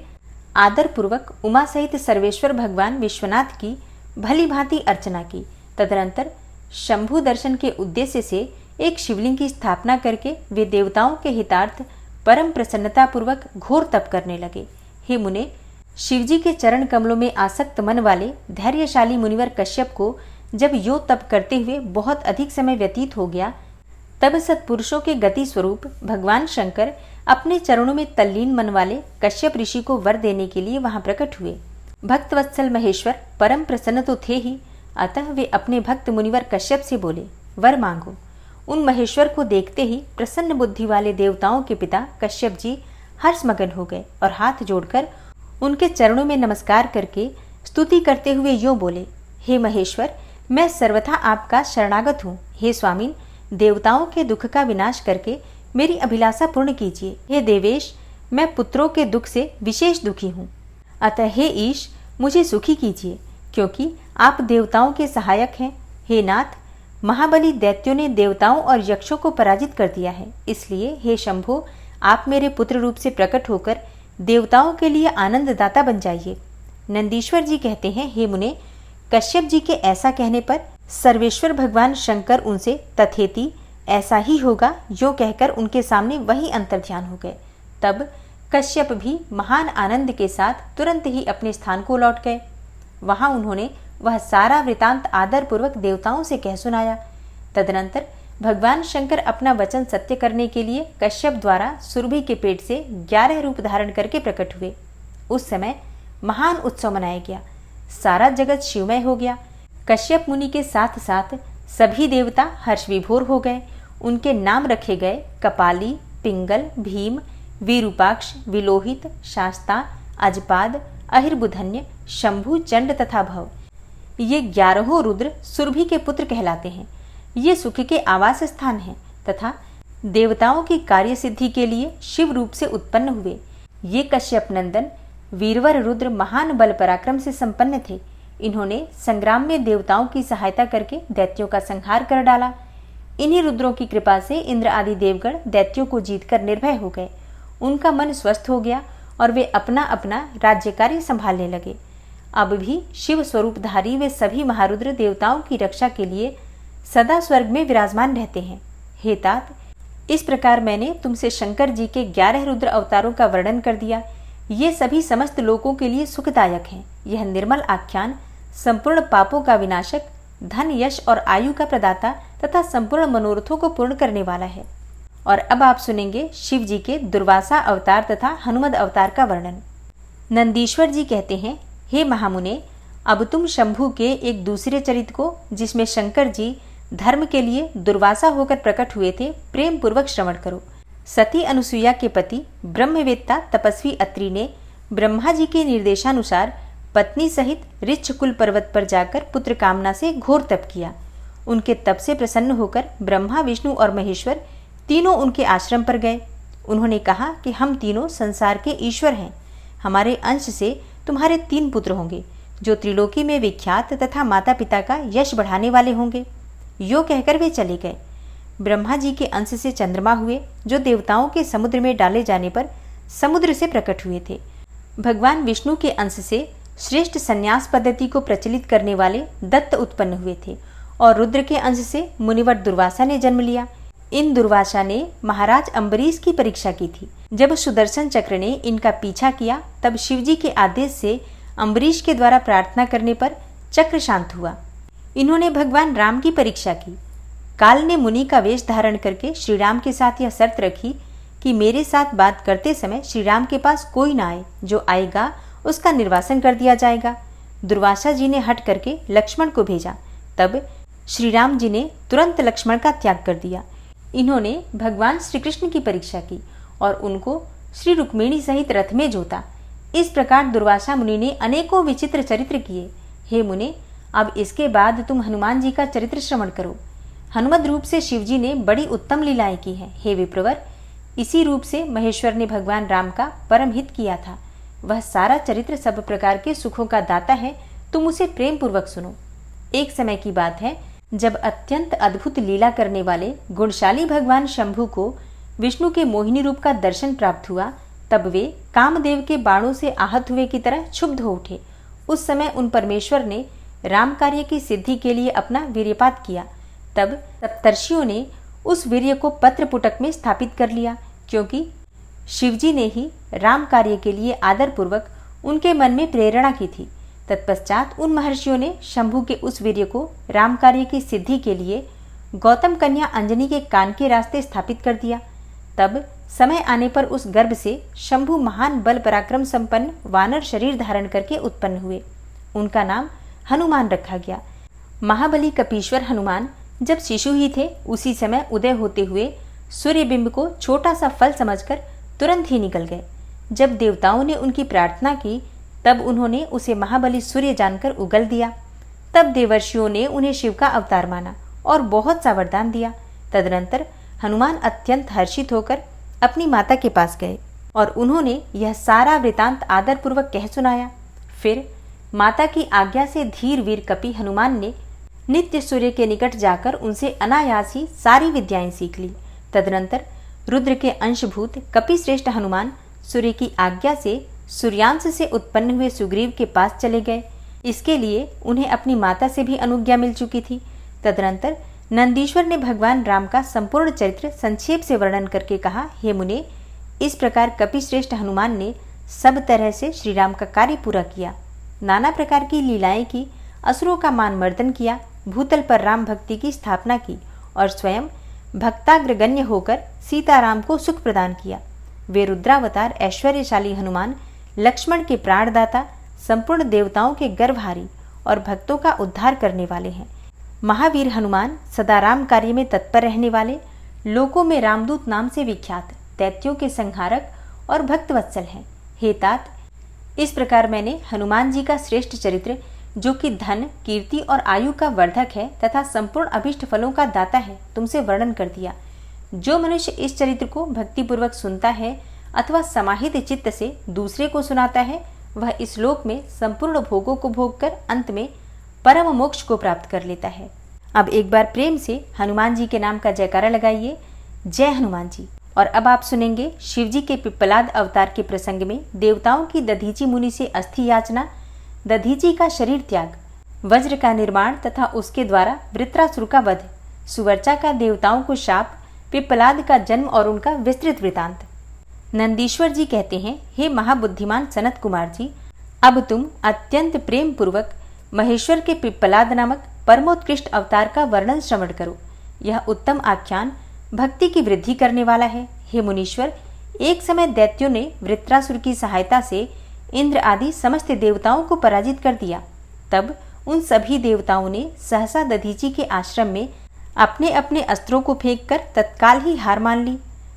आदर पूर्वक उमा सहित सर्वेश्वर भगवान विश्वनाथ की भली भांति अर्चना की। तदनंतर शंभु दर्शन के उद्देश्य से एक शिवलिंग की स्थापना करके वे देवताओं के हितार्थ परम प्रसन्नता पूर्वक घोर तप करने लगे। हे मुने, शिवजी के चरण कमलों में आसक्त मन वाले धैर्यशाली मुनिवर कश्यप को जब यो तप करते हुए बहुत अधिक समय व्यतीत हो गया, तब सत्पुरुषों के गति स्वरूप भगवान शंकर अपने चरणों में तल्लीन मन वाले कश्यप ऋषि को वर देने के लिए वहां प्रकट हुए। भक्तवत्सल महेश्वर परम प्रसन्न तो थे ही, अतः वे अपने भक्त मुनिवर कश्यप से बोले, वर मांगो। उन महेश्वर को देखते ही प्रसन्न बुद्धि वाले देवताओं के पिता कश्यप जी हर्षमगन हो गए और हाथ जोड़कर उनके चरणों में नमस्कार करके स्तुति करते हुए यूं बोले, हे महेश्वर, मैं सर्वथा आपका शरणागत हूँ। हे स्वामीन, देवताओं के दुख का विनाश करके मेरी अभिलाषा पूर्ण कीजिए। हे देवेश, मैं पुत्रों के दुख से विशेष दुखी हूँ, अतः हे ईश, मुझे सुखी कीजिए, क्योंकि आप देवताओं के सहायक हैं। हे नाथ, महाबली दैत्यों ने देवताओं और यक्षों को पराजित कर दिया है, इसलिए हे शंभो, आप मेरे पुत्र रूप से प्रकट होकर देवताओं के लिए आनंददाता बन जाइए। नंदीश्वर जी कहते हैं, हे मुने, कश्यप जी के ऐसा कहने पर सर्वेश्वर भगवान शंकर उनसे तथेति ऐसा ही होगा यो कहकर उनके सामने वही अंतर्ध्यान हो गए। तब कश्यप भी महान आनंद के साथ तुरंत ही अपने स्थान को लौट गए। वहां उन्होंने वह सारा वृतांत आदर पूर्वक देवताओं से कह सुनाया। तदनंतर भगवान शंकर अपना वचन सत्य करने के लिए कश्यप द्वारा सुरभि के पेट से 11 रूप धारण करके प्रकट हुए। उस समय महान उत्सव मनाया गया, सारा जगत शिवमय हो गया। कश्यप मुनि के साथ साथ सभी देवता हर्ष विभोर हो गए। उनके नाम रखे गए कपाली, पिंगल, भीम, विरूपाक्ष, विलोहित, शास्ता, अजपाद, अहिर्बुधन्य, शंभु, चंड तथा भव, ये 11 रुद्र सुरभि के पुत्र कहलाते हैं। ये सुख के आवास स्थान हैं तथा देवताओं की कार्य सिद्धि के लिए शिव रूप से उत्पन्न हुए। ये कश्यप नंदन वीरवर रुद्र महान बल पराक्रम से संपन्न थे। इन्होंने संग्राम में देवताओं की सहायता करके दैत्यों का संहार कर डाला। इन्हीं रुद्रों की कृपा से इंद्र आदि देवगण दैत्यों को जीतकर निर्भय हो गए। उनका मन स्वस्थ हो गया और वे अपना अपना राज्य कार्य संभालने लगे। अब भी शिव स्वरूपधारी वे सभी महारुद्र देवताओं की रक्षा के लिए सदा स्वर्ग में विराजमान रहते हैं। हे तात, इस प्रकार मैंने तुमसे शंकर जी के 11 रुद्र अवतारों का वर्णन कर दिया। ये सभी समस्त लोगों के लिए सुखदायक हैं। यह निर्मल आख्यान संपूर्ण पापों का विनाशक, धन, यश और आयु का प्रदाता तथा संपूर्ण मनोरथों को पूर्ण करने वाला है। और अब आप सुनेंगे शिव जी के दुर्वासा अवतार तथा हनुमद अवतार का वर्णन। नंदीश्वर जी कहते हैं, हे महामुने, अब तुम शंभु के एक दूसरे चरित्र को, जिसमें शंकर जी धर्म के लिए दुर्वासा होकर प्रकट हुए थे, प्रेम पूर्वक श्रवण करो। सती अनुसुईया के पति ब्रह्मवेत्ता तपस्वी अत्रि ने ब्रह्मा जी के निर्देशानुसार पत्नी सहित ऋक्षकुल पर्वत पर जाकर पुत्र कामना से घोर तप किया। उनके तप से प्रसन्न होकर ब्रह्मा, विष्णु और महेश्वर तीनों उनके आश्रम पर गए। उन्होंने कहा कि हम तीनों संसार के ईश्वर हैं। हमारे अंश से तुम्हारे 3 पुत्र होंगे, जो त्रिलोकी में विख्यात तथा माता पिता का यश बढ़ाने वाले होंगे। यो कहकर वे चले गए। ब्रह्मा जी के अंश से चंद्रमा हुए, जो देवताओं के समुद्र में डाले जाने पर समुद्र से प्रकट हुए थे। भगवान विष्णु के अंश से श्रेष्ठ संन्यास पद्धति को प्रचलित करने वाले दत्त उत्पन्न हुए थे और रुद्र के अंश से मुनिवर दुर्वासा ने जन्म लिया। इन दुर्वासा ने महाराज अम्बरीश की परीक्षा की थी। जब सुदर्शन चक्र ने इनका पीछा किया, तब शिवजी के आदेश से अम्बरीश के द्वारा प्रार्थना करने पर चक्र शांत हुआ। इन्होंने भगवान राम की परीक्षा की। काल ने मुनि का वेश धारण करके श्री राम के साथ यह शर्त रखी कि मेरे साथ बात करते समय श्री राम के पास कोई ना आए, जो आएगा उसका निर्वासन कर दिया जाएगा। दुर्वासा जी ने हट करके लक्ष्मण को भेजा। तब श्री राम जी ने तुरंत लक्ष्मण का त्याग कर दिया। इन्होंने भगवान श्री कृष्ण की परीक्षा की और उनको श्री रुक्मिणी सहित रथ में जोता। इस प्रकार दुर्वासा मुनि ने अनेकों विचित्र चरित्र किए। हे मुने, अब इसके बाद तुम हनुमान जी का चरित्र श्रवण करो। हनुमद रूप से शिवजी ने बड़ी उत्तम लीलाएं की हैं। हे विप्रवर, इसी रूप से महेश्वर ने भगवान राम का परम हित किया था। वह सारा चरित्र सब प्रकार के सुखों का दाता है। तुम उसे प्रेम पूर्वक सुनो। एक समय की बात है, जब अत्यंत अद्भुत लीला करने वाले गुणशाली भगवान शंभु को विष्णु के मोहिनी रूप का दर्शन प्राप्त हुआ, तब वे कामदेव के बाणों से आहत हुए की तरह क्षुब्ध हो उठे। उस समय उन परमेश्वर ने राम कार्य की सिद्धि के लिए अपना वीर्यपात किया। तब सप्तर्षियों ने उस वीर्य को पत्र पुटक में स्थापित कर लिया, क्योंकि शिवजी ने ही राम कार्य के लिए आदर पूर्वक उनके मन में प्रेरणा की थी। तत्पश्चात उन महर्षियों ने शंभु के उस वीर्य को राम कार्य की सिद्धि के लिए गौतम कन्या अंजनी के कान के रास्ते स्थापित कर दिया। तब समय आने पर उस गर्भ से शंभु महान बल पराक्रम संपन्न वानर शरीर धारण करके उत्पन्न हुए। उनका नाम हनुमान रखा गया। महाबली कपीश्वर हनुमान जब शिशु ही थे, उसी समय उदय होते हुए सूर्यबिंब को छोटा सा फल समझकर तुरंत ही निकल गए। जब देवताओं ने उनकी प्रार्थना की, तब उन्होंने उसे महाबली सूर्य जानकर उगल दिया। तब देवर्षियों ने उन्हें शिव का अवतार माना और बहुत सा वरदान दिया। तदनंतर हनुमान अत्यंत हर्षित होकर अपनी माता के पास गए और उन्होंने यह सारा वृतांत आदर पूर्वक कह सुनाया। फिर माता की आज्ञा से धीर वीर कपि हनुमान ने नित्य सूर्य के निकट जाकर उनसे अनायास ही सारी विद्याएं सीख ली। तदनंतर रुद्र के अंशभूत कपि श्रेष्ठ हनुमान सूर्य की आज्ञा से सूर्यांश से उत्पन्न हुए सुग्रीव के पास चले गए। इसके लिए उन्हें अपनी माता से भी अनुज्ञा मिल चुकी थी। तदनंतर नंदीश्वर ने भगवान राम का संपूर्ण चरित्र संक्षेप से वर्णन करके कहा, हे मुने, इस प्रकार कपिश्रेष्ठ हनुमान ने सब तरह से श्री राम का कार्य पूरा किया। नाना प्रकार की लीलाएं की, असुरों का मान मर्दन किया, भूतल पर राम भक्ति की स्थापना की और स्वयं भक्ताग्रगण्य होकर सीताराम को सुख प्रदान किया। वे रुद्रावतार ऐश्वर्यशाली हनुमान लक्ष्मण के प्राणदाता, संपूर्ण देवताओं के गर्भहारी और भक्तों का उद्धार करने वाले हैं। महावीर हनुमान सदा राम कार्य में तत्पर रहने वाले, लोकों में रामदूत नाम से विख्यात, दैत्यों के संहारक और भक्तवत्सल है। हे तात, इस प्रकार मैंने हनुमान जी का श्रेष्ठ चरित्र, जो कि धन, कीर्ति और आयु का वर्धक है तथा संपूर्ण अभिष्ट फलों का दाता है, तुमसे वर्णन कर दिया। जो मनुष्य इस चरित्र को भक्तिपूर्वक सुनता है अथवा समाहित चित्त से दूसरे को सुनाता है, वह इस लोक में संपूर्ण भोगों को भोगकर अंत में परम मोक्ष को प्राप्त कर लेता है। अब एक बार प्रेम से हनुमान जी के नाम का जयकारा लगाइए। जय हनुमान जी। और अब आप सुनेंगे शिव जी के पिप्पलाद अवतार के प्रसंग में देवताओं की दधीची मुनि से अस्थि याचना, दधीची का शरीर त्याग, वज्र का निर्माण तथा उसके द्वारा वृत्रासुर का वध, सुवर्चा का देवताओं को शाप, पिप्पलाद का जन्म और उनका विस्तृत वृतांत। नंदीश्वर जी कहते हैं, हे महाबुद्धिमान सनत कुमार जी, अब तुम अत्यंत प्रेम पूर्वक महेश्वर के पिप्पलाद नामक परमोत्कृष्ट अवतार का वर्णन श्रवण करो। यह उत्तम आख्यान भक्ति की वृद्धि करने वाला है। हे मुनीश्वर, एक समय दैत्यों ने वृत्रासुर की सहायता से इंद्र आदि समस्त देवताओं को पराजित कर दिया। तब उन सभी देवताओं ने सहसा दधीची के आश्रम में अपने अपने अस्त्रों को फेंककर तत्काल ही हार मान ली।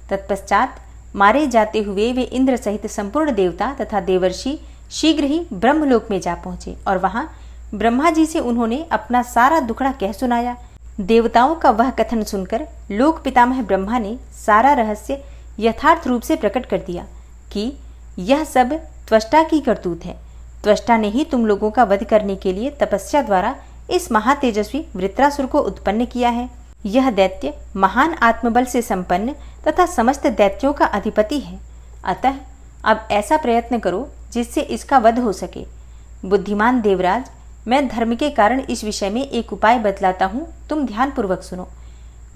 तत्पश्चात मारे जाते हुए वे इंद्र सहित संपूर्ण देवता तथा देवर्षि शीघ्र ही ब्रह्मलोक में जा पहुंचे और वहां ब्रह्मा जी से उन्होंने अपना सारा दुखड़ा कह सुनाया। देवताओं का वह कथन सुनकर लोक पितामह ब्रह्मा ने सारा रहस्य यथार्थ रूप से प्रकट कर दिया कि यह सब त्वष्टा की करतूत है। त्वष्टा ने ही तुम लोगों का वध करने के लिए तपस्या द्वारा इस महातेजस्वी वृत्रासुर को उत्पन्न किया है। यह दैत्य महान आत्मबल से संपन्न तथा समस्त दैत्यों का अधिपति है। अतः अब ऐसा प्रयत्न करो जिससे इसका वध हो सके। बुद्धिमान देवराज, मैं धर्म के कारण इस विषय में एक उपाय बतलाता हूँ, तुम ध्यान पूर्वक सुनो।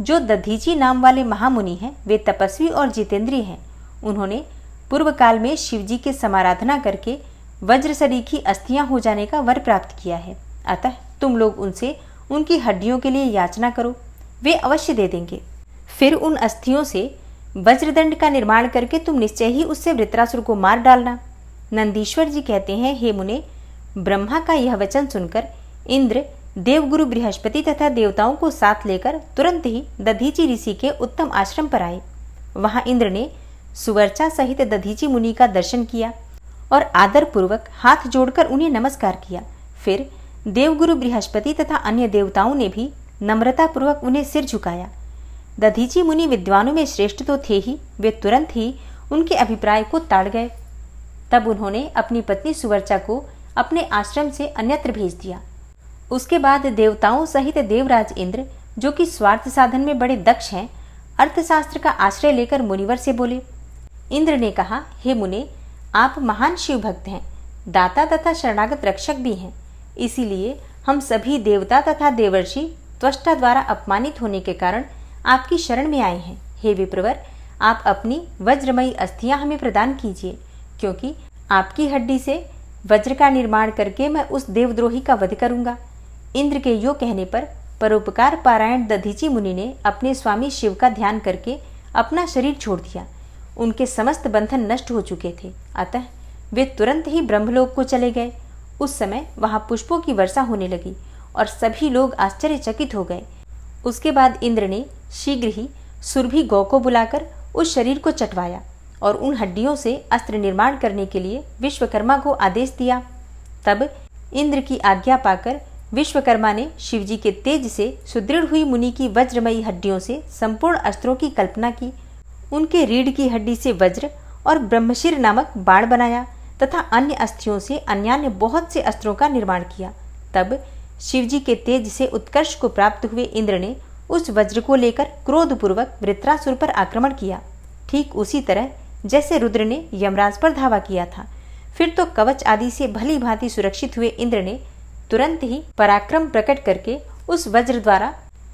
जो दधीची नाम वाले महामुनि हैं, वे तपस्वी और जितेंद्रिय हैं। उन्होंने पूर्व काल में शिवजी के समाराधना करके वज्र सरीखी अस्थियां हो जाने का वर प्राप्त किया है। अतः तुम लोग उनसे उनकी हड्डियों के लिए याचना करो, वे अवश्य दे देंगे। फिर उन अस्थियों से वज्रदंड का निर्माण करके तुम निश्चय ही उससे वृत्रासुर को मार डालना। नंदीश्वर जी कहते हैं, हे मुने, ब्रह्मा का यह वचन सुनकर इंद्र देवगुरु बृहस्पति तथा देवताओं को साथ लेकर तुरंत ही दधीची ऋषि के उत्तम आश्रम पर आए। वहां इंद्र ने सुवर्चा सहित दधीची मुनि का दर्शन किया और आदर पूर्वक हाथ जोड़कर उन्हें नमस्कार किया। फिर देवगुरु बृहस्पति तथा अन्य देवताओं ने भी नम्रता पूर्वक उन्हें सिर झुकाया। दधीची मुनि विद्वानों में श्रेष्ठ तो थे ही, वे तुरंत ही उनके अभिप्राय को ताड़ गए। तब उन्होंने अपनी पत्नी सुवर्चा को अपने आश्रम से अन्यत्र भेज दिया। उसके बाद देवताओं सहित देवराज इंद्र, जो कि स्वार्थ साधन में बड़े दक्ष हैं, अर्थशास्त्र का आश्रय लेकर मुनिवर से बोले। इंद्र ने कहा, हे मुने, आप महान शिव भक्त हैं, दाता तथा शरणागत रक्षक भी हैं। इसीलिए हम सभी देवता तथा देवर्षि त्वष्टा द्वारा अपमानित होने के कारण आपकी शरण में आए हैं। हे विप्रवर, आप अपनी वज्रमयी अस्थियां हमें प्रदान कीजिए, क्योंकि आपकी हड्डी से वज्र का निर्माण करके मैं उस देवद्रोही का वध करूंगा। इंद्र के यो कहने पर परोपकार पारायण दधीची मुनि ने अपने स्वामी शिव का ध्यान करके अपना शरीर छोड़ दिया। उनके समस्त बंधन नष्ट हो चुके थे, अतः वे तुरंत ही ब्रह्मलोक को चले गए। उस समय वहां पुष्पों की वर्षा होने लगी और सभी लोग आश्चर्यचकित हो गए। उसके बाद इंद्र ने शीघ्र ही सुरभि गौ को बुलाकर उस शरीर को चटवाया और उन हड्डियों से अस्त्र निर्माण करने के लिए विश्वकर्मा को आदेश दिया। तब इंद्र की आज्ञा पाकर विश्वकर्मा ने शिवजी के तेज से सुदृढ़ हुई मुनि की वज्रमयी हड्डियों से संपूर्ण अस्त्रों की कल्पना की। उनके रीढ़ की हड्डी से वज्र और ब्रह्मशिर नामक बाण बनाया तथा अन्य अस्थियों से अन्यान्य बहुत से अस्त्रों का निर्माण किया। तब शिवजी के तेज से उत्कर्ष को प्राप्त हुए इंद्र ने उस वज्र को लेकर क्रोधपूर्वक वृत्रासुर पर आक्रमण किया, ठीक उसी तरह जैसे रुद्र ने यमराज पर धावा किया था। फिर तो कवच आदि से भली भांति सुरक्षित हुए इंद्र ने तुरंत ही पराक्रम प्रकट करके उस वज्र द्वारा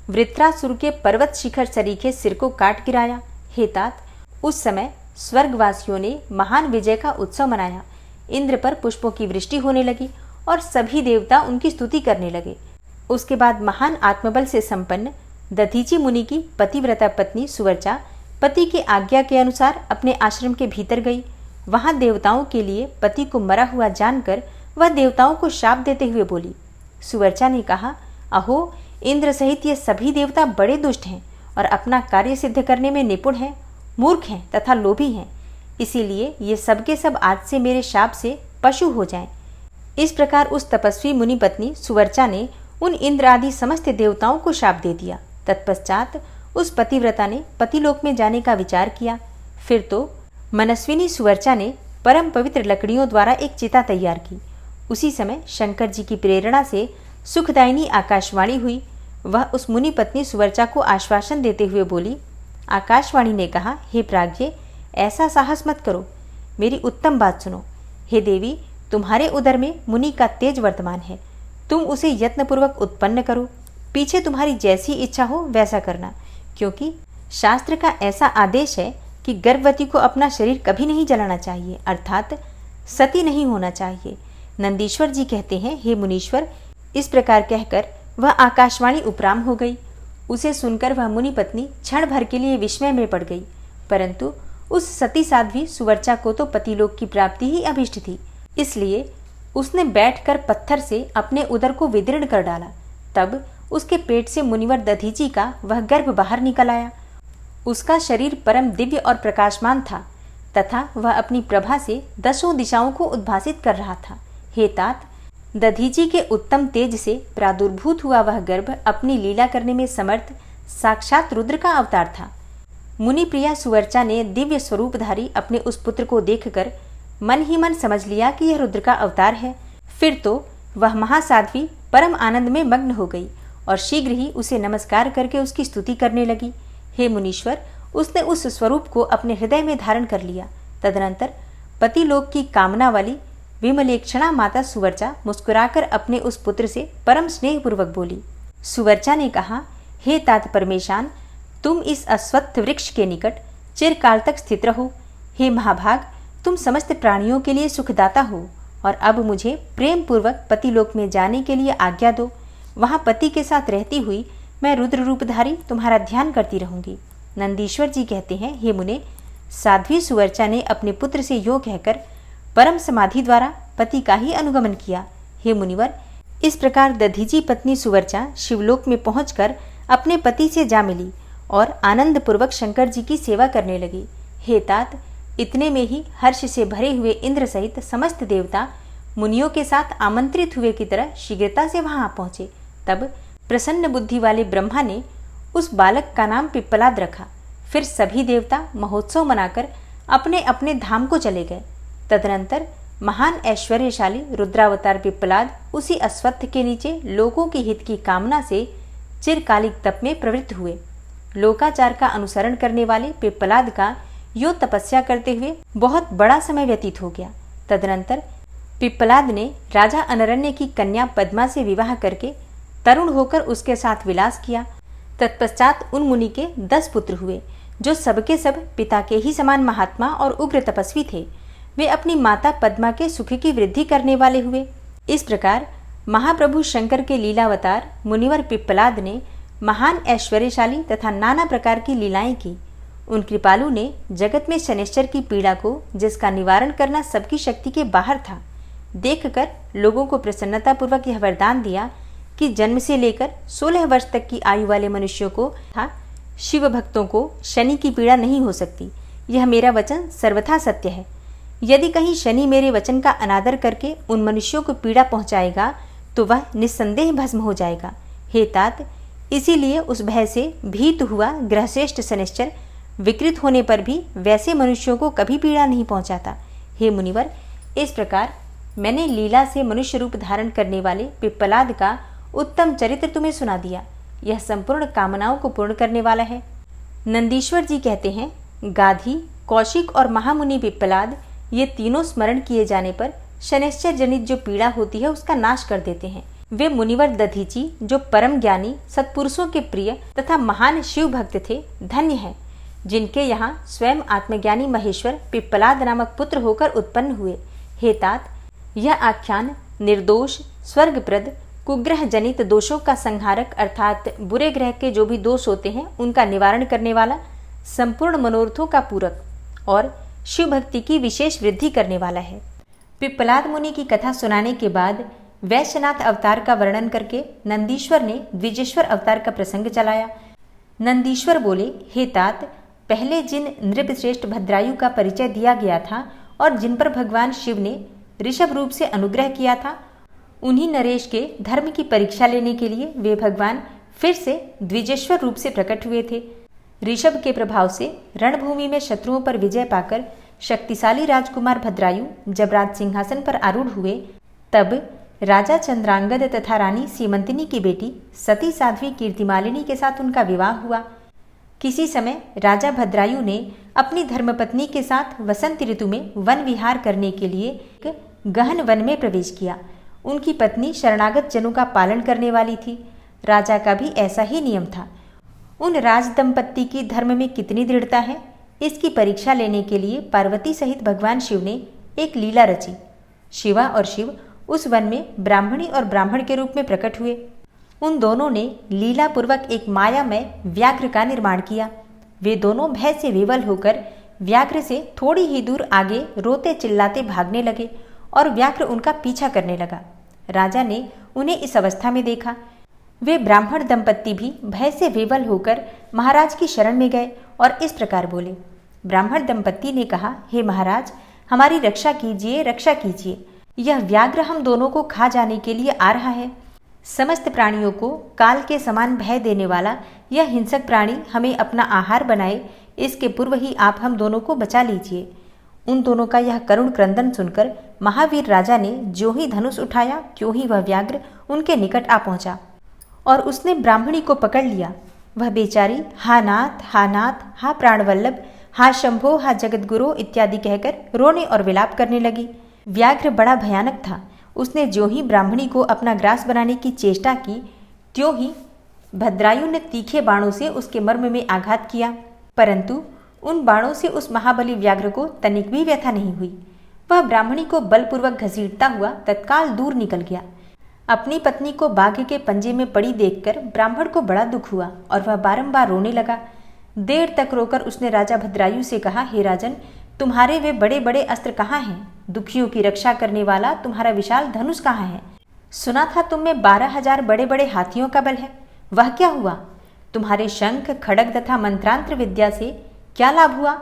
वृत्रासुर के पर्वत शिखर सरीखे सिर को काट गिराया। हे तात, उस समय स्वर्गवासियों ने महान विजय का उत्सव मनाया। इंद्र पर पुष्पों की वृष्टि होने लगी और सभी देवता उनकी स्तुति करने लगे। उसके बाद महान आत्मबल से संपन्न दधीची मुनि की पतिव्रता पत्नी सुवर्चा पति की आज्ञा के अनुसार अपने आश्रम के भीतर गई। वहां देवताओं के लिए पति को मरा हुआ जानकर वह देवताओं को शाप देते हुए बोली। सुवर्चा ने कहा, अहो, इंद्र सहित ये सभी देवता बड़े दुष्ट हैं और अपना कार्य सिद्ध करने में निपुण हैं, मूर्ख हैं तथा लोभी हैं। इसीलिए ये सबके सब आज से मेरे शाप से पशु हो जाएं। इस प्रकार उस तपस्वी मुनि पत्नी सुवर्चा ने उन इंद्र आदि समस्त देवताओं को शाप दे दिया। तत्पश्चात उस पतिव्रता ने पतिलोक में जाने का विचार किया। फिर तो मनस्विनी सुवर्चा ने परम पवित्र लकड़ियों द्वारा एक चिता तैयार की। उसी समय शंकर जी की प्रेरणा से सुखदायिनी आकाशवाणी हुई। वह उस मुनि पत्नी सुवर्चा को आश्वासन देते हुए बोली। आकाशवाणी ने कहा, हे प्राज्ञे, ऐसा साहस मत करो, मेरी उत्तम बात सुनो। हे देवी, तुम्हारे उदर में मुनि का तेज वर्तमान है, तुम उसे यत्नपूर्वक उत्पन्न करो। पीछे तुम्हारी जैसी इच्छा हो वैसा करना, क्योंकि शास्त्र का ऐसा आदेश है कि गर्भवती को अपना शरीर कभी नहीं जलाना चाहिए, अर्थात सती नहीं होना चाहिए। नंदीश्वर जी कहते हैं, हे मुनीश्वर, इस प्रकार कहकर वह आकाशवाणी उपराम हो गई। उसे सुनकर वह मुनि पत्नी क्षण भर के लिए विस्मय में पड़ गई, परंतु उस सती साध्वी सुवर्चा को तो पतिलोक की प्राप्ति ही अभिष्ट थी, इसलिए उसने बैठकर पत्थर से अपने उदर को विदीर्ण कर डाला। तब उसके पेट से मुनिवर दधीची का वह गर्भ बाहर निकल आया। उसका शरीर परम दिव्य और प्रकाशमान था तथा वह अपनी प्रभा से 10 दिशाओं को उद्भासित कर रहा था। हे तात, दधीची के उत्तम तेज से प्रादुर्भूत हुआ वह गर्भ अपनी लीला करने में समर्थ साक्षात रुद्र का अवतार था। मुनि प्रिया सुवर्चा ने दिव्य स्वरूपधारी अपने उस पुत्र को देखकर मन ही मन समझ लिया कि यह रुद्र का अवतार है। फिर तो वह महासाध्वी परम आनंद में मग्न हो गई और शीघ्र ही उसे नमस्कार करके उसकी स्तुति करने लगी। हे मुनीश्वर, उसने उस स्वरूप को अपने हृदय में धारण कर लिया। तदनंतर पतिलोक की कामना वाली विमलेक्षणा माता सुवर्चा मुस्कुराकर अपने उस पुत्र से परम स्नेहपूर्वक बोली। सुवर्चा ने कहा, हे तात परमेशान, तुम इस अश्वत्थ वृक्ष के निकट चिरकाल तक स्थित रहो। हे महाभाग, तुम समस्त प्राणियों के लिए सुखदाता हो और अब मुझे प्रेम पूर्वक पतिलोक में जाने के लिए आज्ञा दो। वहां पति के साथ रहती हुई मैं रुद्र रूपधारी तुम्हारा ध्यान करती रहूंगी। नंदीश्वर जी कहते हैं, हे मुने, साध्वी सुवर्चा ने अपने पुत्र से यो कहकर परम समाधि द्वारा पति का ही अनुगमन किया। हे मुनिवर, इस प्रकार दधीची पत्नी सुवर्चा शिवलोक में पहुंचकर अपने पति से जा मिली और आनंद पूर्वक शंकर जी की सेवा करने लगी। हे तात, इतने में ही हर्ष से भरे हुए इंद्र सहित समस्त देवता मुनियों के साथ आमंत्रित हुए की तरह शीघ्रता से वहां पहुंचे। तब प्रसन्न बुद्धि वाले ब्रह्मा ने उस बालक का नाम पिप्पलाद रखा। फिर सभी देवता महोत्सव मनाकर अपने अपने धाम को चले गए। तदनंतर महान ऐश्वर्यशाली रुद्रावतार पिप्पलाद उसी अश्वत्थ के नीचे लोगों के हित की कामना से चिरकालिक तप में प्रवृत्त हुए। लोकाचार का अनुसरण करने वाले पिप्पलाद का यो तपस्या करते हुए बहुत बड़ा समय व्यतीत हो गया। तदनंतर पिप्पलाद ने राजा अनरण्य की कन्या पद्मा से विवाह करके तरुण होकर उसके साथ विलास किया। तत्पश्चात उन मुनि के 10 पुत्र हुए, जो सबके सब पिता के ही समान महात्मा और उग्र तपस्वी थे। वे अपनी माता पद्मा के सुख की वृद्धि करने वाले हुए। इस प्रकार महाप्रभु शंकर के लीलावतार मुनिवर पिप्पलाद ने महान ऐश्वर्यशाली तथा नाना प्रकार की लीलाएं की। उन कृपालु ने जगत में शनिश्चर की पीड़ा को, जिसका निवारण करना सबकी शक्ति के बाहर था, देखकर लोगों को प्रसन्नतापूर्वक यह वरदान दिया कि जन्म से लेकर 16 वर्ष तक की आयु वाले मनुष्यों को तथा शिव भक्तों को शनि की पीड़ा नहीं हो सकती। यह मेरा वचन सर्वथा सत्य है। यदि कहीं शनि मेरे वचन का अनादर करके उन मनुष्यों को पीड़ा पहुंचाएगा तो वह निस्संदेह भस्म हो जाएगा। हे तात, इसीलिए उस भय से भीत हुआ ग्रहश्रेष्ठ शनिश्चर विकृत होने पर भी वैसे मनुष्यों को कभी पीड़ा नहीं पहुंचाता। हे मुनिवर, इस प्रकार मैंने लीला से मनुष्य रूप धारण करने वाले पिप्पलाद का उत्तम चरित्र तुम्हें सुना दिया। यह संपूर्ण कामनाओं को पूर्ण करने वाला है। नंदीश्वर जी कहते हैं, गाधी, कौशिक और महामुनि पिप्पलाद ये तीनों स्मरण किए जाने पर शनिश्चर जनित जो पीड़ा होती है उसका नाश कर देते हैं। वे मुनिवर दधीची, जो परम ज्ञानी सत्पुरुषों के प्रिय तथा महान शिव भक्त थे, धन्य है, जिनके यहाँ स्वयं आत्मज्ञानी महेश्वर पिप्पलाद नामक पुत्र होकर उत्पन्न हुए। हे तात, यह आख्यान निर्दोष, स्वर्गप्रद, कुग्रह जनित दोषों का संहारक अर्थात बुरे ग्रह के जो भी दोष होते हैं उनका निवारण करने वाला, संपूर्ण मनोरथों का पूरक और शिव भक्ति की विशेष वृद्धि करने वाला है। पिप्पलाद मुनि की कथा सुनाने के बाद वैश्यनाथ अवतार का वर्णन करके नंदीश्वर ने द्विजेश्वर अवतार का प्रसंग चलाया। नंदीश्वर बोले, हे तात, पहले जिन नृपश्रेष्ठ भद्रायु का परिचय दिया गया था और जिन पर भगवान शिव ने ऋषभ रूप से अनुग्रह किया था, उन्हीं नरेश के धर्म की परीक्षा लेने के लिए वे भगवान फिर से द्विजेश्वर रूप से प्रकट हुए थे। ऋषभ के प्रभाव से रणभूमि में शत्रुओं पर विजय पाकर शक्तिशाली राजकुमार भद्रायु जब राज सिंहासन पर आरूढ़ हुए, तब राजा चंद्रांगद तथा रानी सीमंतिनी की बेटी सती साध्वी कीर्तिमालिनी के साथ उनका विवाह हुआ। किसी समय राजा भद्रायु ने अपनी धर्मपत्नी के साथ वसंत ऋतु में वन विहार करने के लिए एक गहन वन में प्रवेश किया। उनकी पत्नी शरणागत जनों का पालन करने वाली थी। राजा का भी ऐसा ही नियम था। उन राज दंपत्ति की धर्म में कितनी दृढ़ता है, इसकी परीक्षा लेने के लिए पार्वती सहित भगवान शिव ने एक लीला रची। शिवा और शिव उस वन में ब्राह्मणी और ब्राह्मण के रूप में प्रकट हुए। उन दोनों ने लीला पूर्वक एक मायामय व्याघ्र का निर्माण किया। वे दोनों भय से विवल होकर व्याघ्र से थोड़ी ही दूर आगे रोते चिल्लाते भागने लगे और व्याघ्र उनका पीछा करने लगा। राजा ने उन्हें इस अवस्था में देखा। वे ब्राह्मण दंपत्ति भी भय से विवल होकर महाराज की शरण में गए और इस प्रकार बोले। ब्राह्मण दंपत्ति ने कहा, हे महाराज, हमारी रक्षा कीजिए, रक्षा कीजिए। यह व्याघ्र हम दोनों को खा जाने के लिए आ रहा है। समस्त प्राणियों को काल के समान भय देने वाला यह हिंसक प्राणी हमें अपना आहार बनाए, इसके पूर्व ही आप हम दोनों को बचा लीजिए। उन दोनों का यह करुण क्रंदन सुनकर महावीर राजा ने जो ही धनुष उठाया, क्यों ही वह व्याघ्र उनके निकट आ पहुंचा और उसने ब्राह्मणी को पकड़ लिया। वह बेचारी हा नाथ, हा नाथ, हा प्राणवल्लभ, हा शंभो, हा जगतगुरु इत्यादि कहकर रोने और विलाप करने लगी। व्याघ्र बड़ा भयानक था। उसने जो ही ब्राह्मणी को अपना ग्रास बनाने की चेष्टा की, त्यों ही भद्रायु ने तीखे बाणों से उसके मर्म में आघात किया, परंतु उन बाणों से उस महाबली व्याघ्र को तनिक भी व्यथा नहीं हुई। वह ब्राह्मणी को बलपूर्वक घसीटता हुआ तत्काल दूर निकल गया। अपनी पत्नी को बाघ के पंजे में पड़ी देखकर ब्राह्मण को बड़ा दुख हुआ और वह बारंबार रोने लगा। देर तक रोकर उसने राजा भद्रायु से कहा, हे राजन, तुम्हारे वे बड़े बड़े अस्त्र कहाँ हैं? दुखियों की रक्षा करने वाला तुम्हारा विशाल धनुष कहाँ है? सुना था तुम में 12,000 बड़े बड़े हाथियों का बल है, वह क्या हुआ? तुम्हारे शंख, खड़ग तथा मंत्रांत्र विद्या से क्या लाभ हुआ?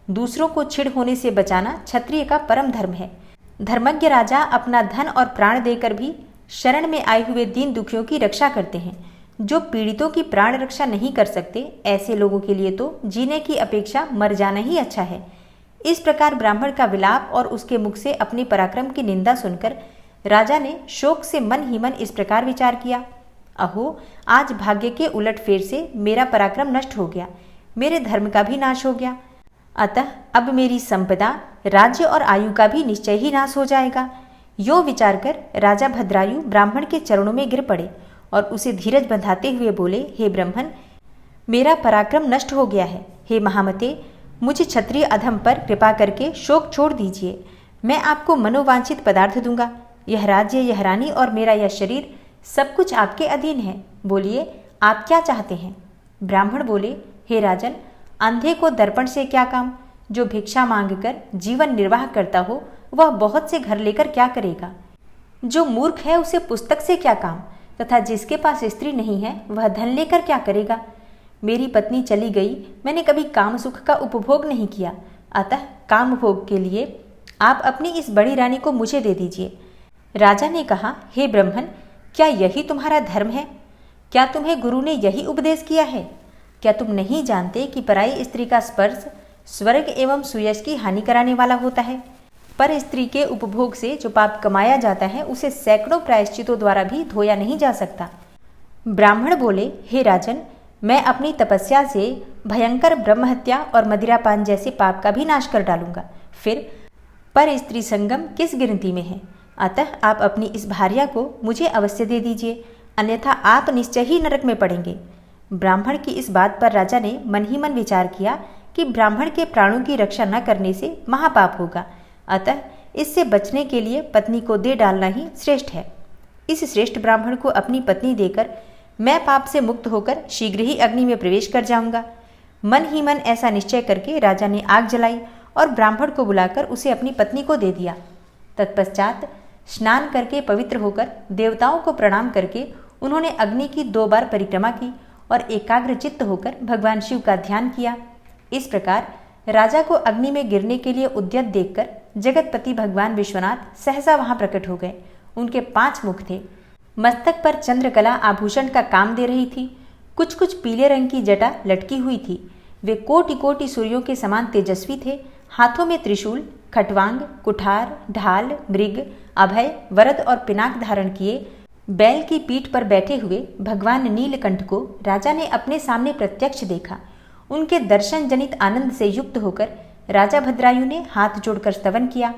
दूसरों को छिड़ होने से बचाना क्षत्रिय का परम धर्म है। धर्मज्ञ राजा अपना धन और प्राण देकर भी शरण में आए हुए दीन दुखियों की रक्षा करते हैं। जो पीड़ितों की प्राण रक्षा नहीं कर सकते, ऐसे लोगों के लिए तो जीने की अपेक्षा मर जाना ही अच्छा है। इस प्रकार ब्राह्मण का विलाप और उसके मुख से अपने पराक्रम की निंदा सुनकर राजा ने शोक से मन ही मन इस प्रकार विचार किया, अहो, आज भाग्य के उलटफेर से मेरा पराक्रम नष्ट हो गया, मेरे धर्म का भी नाश हो गया। अतः अब मेरी संपदा, राज्य और आयु का भी निश्चय ही नाश हो जाएगा। यो विचार कर राजा भद्रायु ब्राह्मण के चरणों में गिर पड़े और उसे धीरज बंधाते हुए बोले, हे ब्राह्मण, मेरा पराक्रम नष्ट हो गया है। हे महामते, मुझे क्षत्रिय अधम पर कृपा करके शोक छोड़ दीजिए। मैं आपको मनोवांछित पदार्थ दूंगा। यह राज्य, यह रानी और मेरा यह शरीर सब कुछ आपके अधीन है। बोलिए, आप क्या चाहते हैं? ब्राह्मण बोले, हे राजन, अंधे को दर्पण से क्या काम? जो भिक्षा मांगकर जीवन निर्वाह करता हो, वह बहुत से घर लेकर क्या करेगा? जो मूर्ख है, उसे पुस्तक से क्या काम? तथा जिसके पास स्त्री नहीं है, वह धन लेकर क्या करेगा? मेरी पत्नी चली गई, मैंने कभी काम सुख का उपभोग नहीं किया, अतः काम भोग के लिए आप अपनी इस बड़ी रानी को मुझे दे दीजिए। राजा ने कहा, हे ब्राह्मण, क्या यही तुम्हारा धर्म है? क्या तुम्हें गुरु ने यही उपदेश किया है? क्या तुम नहीं जानते कि पराई स्त्री का स्पर्श स्वर्ग एवं सुयश की हानि कराने वाला होता है? पर स्त्री के उपभोग से जो पाप कमाया जाता है, उसे सैकड़ों प्रायश्चितों द्वारा भी धोया नहीं जा सकता। ब्राह्मण बोले, हे राजन, मैं अपनी तपस्या से भयंकर ब्रह्महत्या और मदिरापान जैसे पाप का भी नाश कर डालूंगा। फिर पर स्त्री संगम किस गिनती में है? अतः आप अपनी इस भार्या को मुझे अवश्य दे दीजिए, अन्यथा आप निश्चय ही नरक में पड़ेंगे। ब्राह्मण की इस बात पर राजा ने मन ही मन विचार किया कि ब्राह्मण के प्राणों की रक्षा न करने से महापाप होगा, अतः इससे बचने के लिए पत्नी को दे डालना ही श्रेष्ठ है। इस श्रेष्ठ ब्राह्मण को अपनी पत्नी देकर मैं पाप से मुक्त होकर शीघ्र ही अग्नि में प्रवेश कर जाऊंगा। मन ही मन ऐसा निश्चय करके राजा ने आग जलाई और ब्राह्मण को बुलाकर उसे अपनी पत्नी को दे दिया। तत्पश्चात स्नान करके पवित्र होकर देवताओं को प्रणाम करके उन्होंने अग्नि की 2 बार परिक्रमा की और एकाग्र चित्त होकर भगवान शिव का ध्यान किया। इस प्रकार राजा को अग्नि में गिरने के लिए उद्यत देखकर जगतपति भगवान विश्वनाथ सहसा वहां प्रकट हो गए। उनके 5 मुख थे। मस्तक पर चंद्रकला आभूषण का काम दे रही थी। कुछ कुछ पीले रंग की जटा लटकी हुई थी। वे कोटि कोटि सूर्यों के समान तेजस्वी थे। हाथों में त्रिशूल, खटवांग, कुठार, ढाल, मृग, अभय, वरद और पिनाक धारण किए बैल की पीठ पर बैठे हुए भगवान नीलकंठ को राजा ने अपने सामने प्रत्यक्ष देखा। उनके दर्शन जनित आनंद से युक्त होकर राजा भद्रायु ने हाथ जोड़कर स्तवन किया।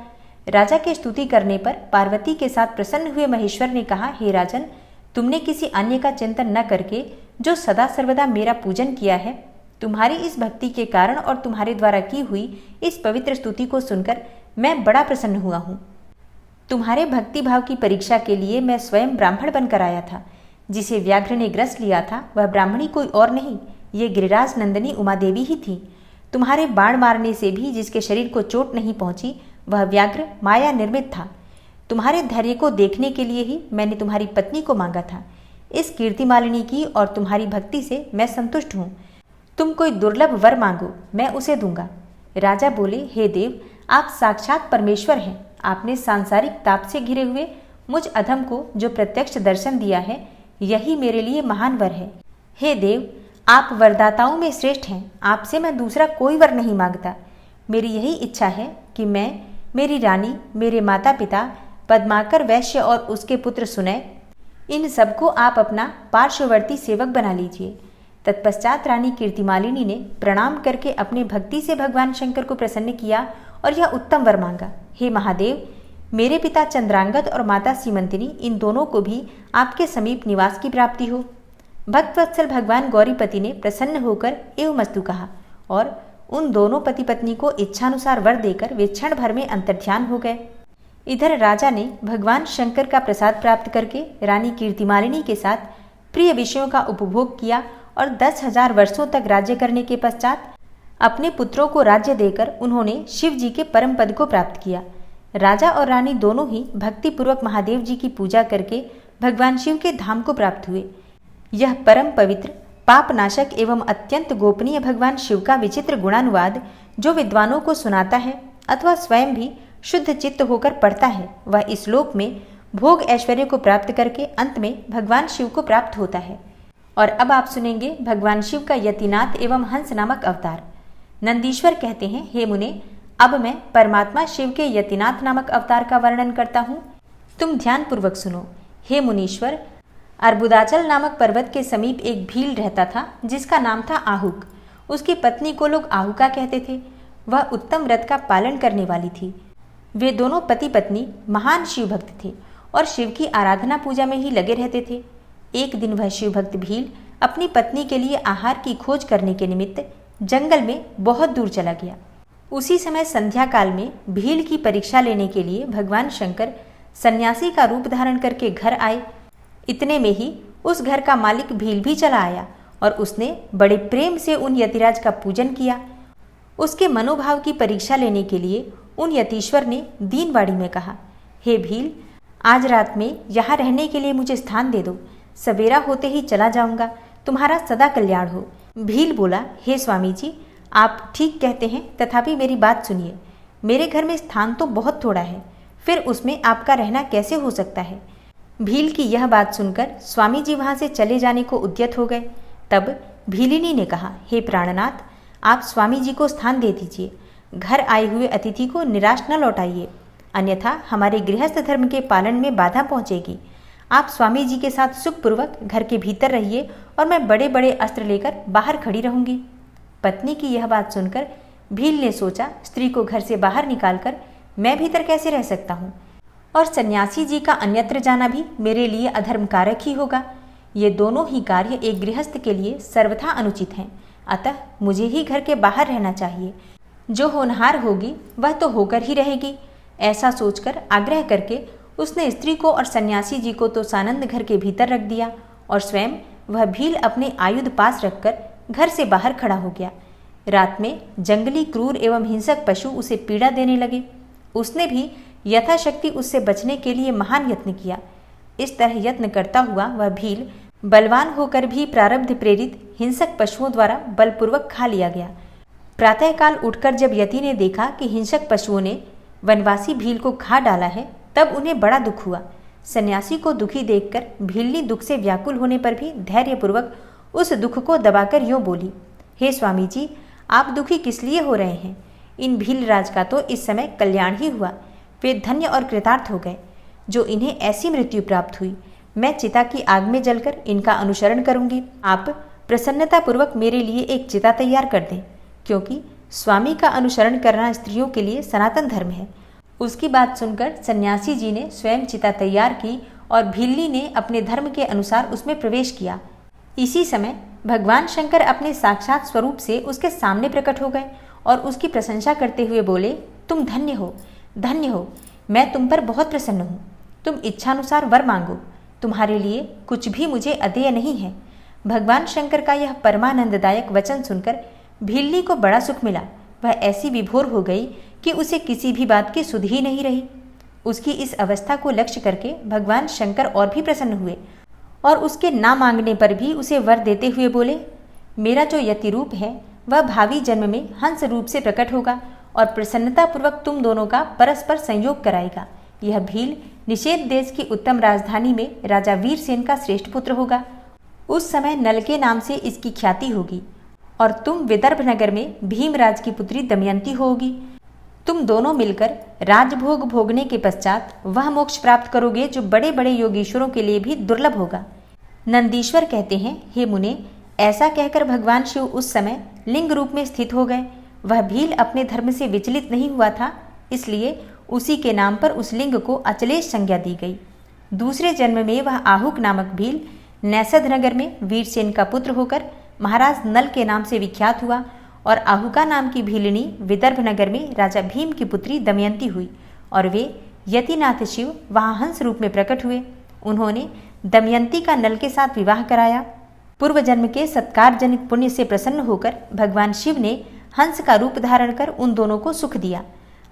राजा के स्तुति करने पर पार्वती के साथ प्रसन्न हुए महेश्वर ने कहा, हे राजन, तुमने किसी अन्य का चिंतन न करके जो सदा सर्वदा मेरा पूजन किया है, तुम्हारी इस भक्ति के कारण और तुम्हारे द्वारा की हुई इस पवित्र स्तुति को सुनकर मैं बड़ा प्रसन्न हुआ हूँ। तुम्हारे भक्ति भाव की परीक्षा के लिए मैं स्वयं ब्राह्मण बनकर आया था। जिसे व्याघ्र ने ग्रस लिया था वह ब्राह्मणी कोई और नहीं, ये गिरिराज नंदिनी उमा देवी ही थी। तुम्हारे बाण मारने से भी जिसके शरीर को चोट नहीं पहुंची वह व्याघ्र माया निर्मित था। तुम्हारे धैर्य को देखने के लिए ही मैंने तुम्हारी पत्नी को मांगा था। इस कीर्तिमालिनी की और तुम्हारी भक्ति से मैं संतुष्ट हूँ। तुम कोई दुर्लभ वर मांगो, मैं उसे दूंगा। राजा बोले, हे देव, आप साक्षात परमेश्वर हैं। आपने सांसारिक ताप से घिरे हुए मुझ अधम को जो प्रत्यक्ष दर्शन दिया है, यही मेरे लिए महान वर है। हे देव, आप वरदाताओं में श्रेष्ठ हैं। आपसे मैं दूसरा कोई वर नहीं मांगता। मेरी यही इच्छा है कि मैं, मेरी रानी, मेरे माता पिता, पद्माकर वैश्य और उसके पुत्र सुनय, इन सबको आप अपना पार्श्ववर्ती सेवक बना लीजिए। तत्पश्चात रानी कीर्तिमालिनी ने प्रणाम करके अपने भक्ति से भगवान शंकर को प्रसन्न किया और यह उत्तम वर मांगा, हे महादेव, मेरे पिता चंद्रांगद और माता सीमंतिनी, इन दोनों को भी आपके समीप निवास की प्राप्ति हो। भक्तवत्सल भगवान गौरीपति ने प्रसन्न होकर एवमस्तु कहा और उन दोनों पति पत्नी को इच्छानुसार वर देकर वे क्षण भर में अंतर्ध्यान हो गए। इधर राजा ने भगवान शंकर का प्रसाद प्राप्त करके रानी कीर्तिमालिनी के साथ प्रिय विषयों का उपभोग किया और 10,000 वर्षों तक राज्य करने के पश्चात अपने पुत्रों को राज्य देकर उन्होंने शिव जी के परम पद को प्राप्त किया। राजा और रानी दोनों ही भक्तिपूर्वक महादेव जी की पूजा करके भगवान शिव के धाम को प्राप्त हुए। यह परम पवित्र, पापनाशक एवं अत्यंत गोपनीय भगवान शिव का विचित्र गुणानुवाद जो विद्वानों को सुनाता है अथवा स्वयं भी शुद्ध चित्त होकर पढ़ता है, वह इस लोक में भोग ऐश्वर्य को प्राप्त करके अंत में भगवान शिव को प्राप्त होता है। और अब आप सुनेंगे भगवान शिव का यतिनाथ एवं हंस नामक अवतार। नंदीश्वर कहते हैं, हे मुने, अब मैं परमात्मा शिव के यतिनाथ नामक अवतार का वर्णन करता हूँ। तुम ध्यान पूर्वक सुनो। हे मुनीश्वर, अर्बुदाचल नामक पर्वत के समीप एक भील रहता था जिसका नाम था आहुक। उसकी पत्नी को लोग आहुका कहते थे। वह उत्तम व्रत का पालन करने वाली थी। वे दोनों पति पत्नी महान शिव भक्त थे और शिव की आराधना पूजा में ही लगे रहते थे। एक दिन वह शिव भक्त भील अपनी पत्नी के लिए आहार की खोज करने के निमित्त जंगल में बहुत दूर चला गया। उसी समय संध्या काल में भील की परीक्षा लेने के लिए भगवान शंकर सन्यासी का रूप धारण करके घर आए। इतने में ही उस घर का मालिक भील भी चला आया और उसने बड़े प्रेम से उन यतिराज का पूजन किया। उसके मनोभाव की परीक्षा लेने के लिए उन यतीश्वर ने दीनवाड़ी में कहा, हे भील, आज रात में यहाँ रहने के लिए मुझे स्थान दे दो। सवेरा होते ही चला जाऊंगा। तुम्हारा सदा कल्याण हो। भील बोला, हे स्वामी जी, आप ठीक कहते हैं, तथापि मेरी बात सुनिए। मेरे घर में स्थान तो बहुत थोड़ा है, फिर उसमें आपका रहना कैसे हो सकता है। भील की यह बात सुनकर स्वामी जी वहां से चले जाने को उद्यत हो गए। तब भीलिनी ने कहा, हे प्राणनाथ, आप स्वामी जी को स्थान दे दीजिए। घर आए हुए अतिथि को निराश न लौटाइए, अन्यथा हमारे गृहस्थ धर्म के पालन में बाधा पहुंचेगी। आप स्वामी जी के साथ सुखपूर्वक घर के भीतर रहिए और मैं बड़े बड़े अस्त्र लेकर बाहर खड़ी रहूंगी। पत्नी की यह बात सुनकर भील ने सोचा, स्त्री को घर से बाहर निकालकर मैं भीतर कैसे रह सकता हूँ, और सन्यासी जी का अन्यत्र जाना भी मेरे लिए अधर्म कारक ही होगा। ये दोनों ही कार्य एक गृहस्थ के लिए सर्वथा अनुचित हैं। अतः मुझे ही घर के बाहर रहना चाहिए। जो होनहार होगी वह तो होकर ही रहेगी। ऐसा सोचकर आग्रह करके उसने स्त्री को और सन्यासी जी को तो सानंद घर के भीतर रख दिया और स्वयं वह भील अपने आयुध पास रखकर घर से बाहर खड़ा हो गया। रात में जंगली क्रूर एवं हिंसक पशु उसे पीड़ा देने लगे। उसने भी यथाशक्ति उससे बचने के लिए महान यत्न किया। इस तरह यत्न करता हुआ वह भील बलवान होकर भी प्रारब्ध प्रेरित हिंसक पशुओं द्वारा बलपूर्वक खा लिया गया। प्रातःकाल उठकर जब यति ने देखा कि हिंसक पशुओं ने वनवासी भील को खा डाला है, तब उन्हें बड़ा दुख हुआ। सन्यासी को दुखी देखकर भीलनी दुख से व्याकुल होने पर भी धैर्यपूर्वक उस दुख को दबाकर यूं बोली, हे स्वामी जी, आप दुखी किस लिए हो रहे हैं? इन भील राज का तो इस समय कल्याण ही हुआ। वे धन्य और कृतार्थ हो गए जो इन्हें ऐसी मृत्यु प्राप्त हुई। मैं चिता की आग में जलकर इनका अनुसरण करूंगी। आप प्रसन्नतापूर्वक मेरे लिए एक चिता तैयार कर दें, क्योंकि स्वामी का अनुसरण करना स्त्रियों के लिए सनातन धर्म है। उसकी बात सुनकर सन्यासी जी ने स्वयं चिता तैयार की और भीलनी ने अपने धर्म के अनुसार उसमें प्रवेश किया। इसी समय भगवान शंकर अपने साक्षात स्वरूप से उसके सामने प्रकट हो गए और उसकी प्रशंसा करते हुए बोले, तुम धन्य हो, धन्य हो, मैं तुम पर बहुत प्रसन्न हूँ। तुम इच्छानुसार वर मांगो, तुम्हारे लिए कुछ भी मुझे अदेय नहीं है। भगवान शंकर का यह परमानंददायक वचन सुनकर भीलनी को बड़ा सुख मिला। वह ऐसी विभोर हो गई कि उसे किसी भी बात की सुध ही नहीं रही। उसकी इस अवस्था को लक्ष्य करके भगवान शंकर और भी प्रसन्न हुए और उसके ना मांगने पर भी उसे वर देते हुए बोले, मेरा जो यति रूप है वह भावी जन्म में हंस रूप से प्रकट होगा और प्रसन्नतापूर्वक तुम दोनों का परस्पर संयोग कराएगा। यह भील निषेध देश की उत्तम राजधानी में राजा वीरसेन का श्रेष्ठ पुत्र होगा। उस समय नल के नाम से इसकी ख्याति होगी और तुम विदर्भ नगर में भीमराज की पुत्री दमयंती होगी। तुम दोनों मिलकर राजभोग भोगने के पश्चात वह मोक्ष प्राप्त करोगे जो बड़े बड़े योगीश्वरों के लिए भी दुर्लभ होगा। नंदीश्वर कहते हैं, हे मुने, ऐसा कहकर भगवान शिव उस समय लिंग रूप में स्थित हो गए। वह भील अपने धर्म से विचलित नहीं हुआ था, इसलिए उसी के नाम पर उस लिंग को अचलेश संज्ञा दी गई। दूसरे जन्म में वह आहुक नामक भील नैसद नगर में वीरसेन का पुत्र होकर महाराज नल के नाम से विख्यात हुआ और आहुका नाम की भीलनी विदर्भ नगर में राजा भीम की पुत्री दमयंती हुई और वे यतिनाथ शिव वहां हंस रूप में प्रकट हुए। उन्होंने दमयंती का नल के साथ विवाह कराया। पूर्व जन्म के सत्कार जनित पुण्य से प्रसन्न होकर भगवान शिव ने हंस का रूप धारण कर उन दोनों को सुख दिया।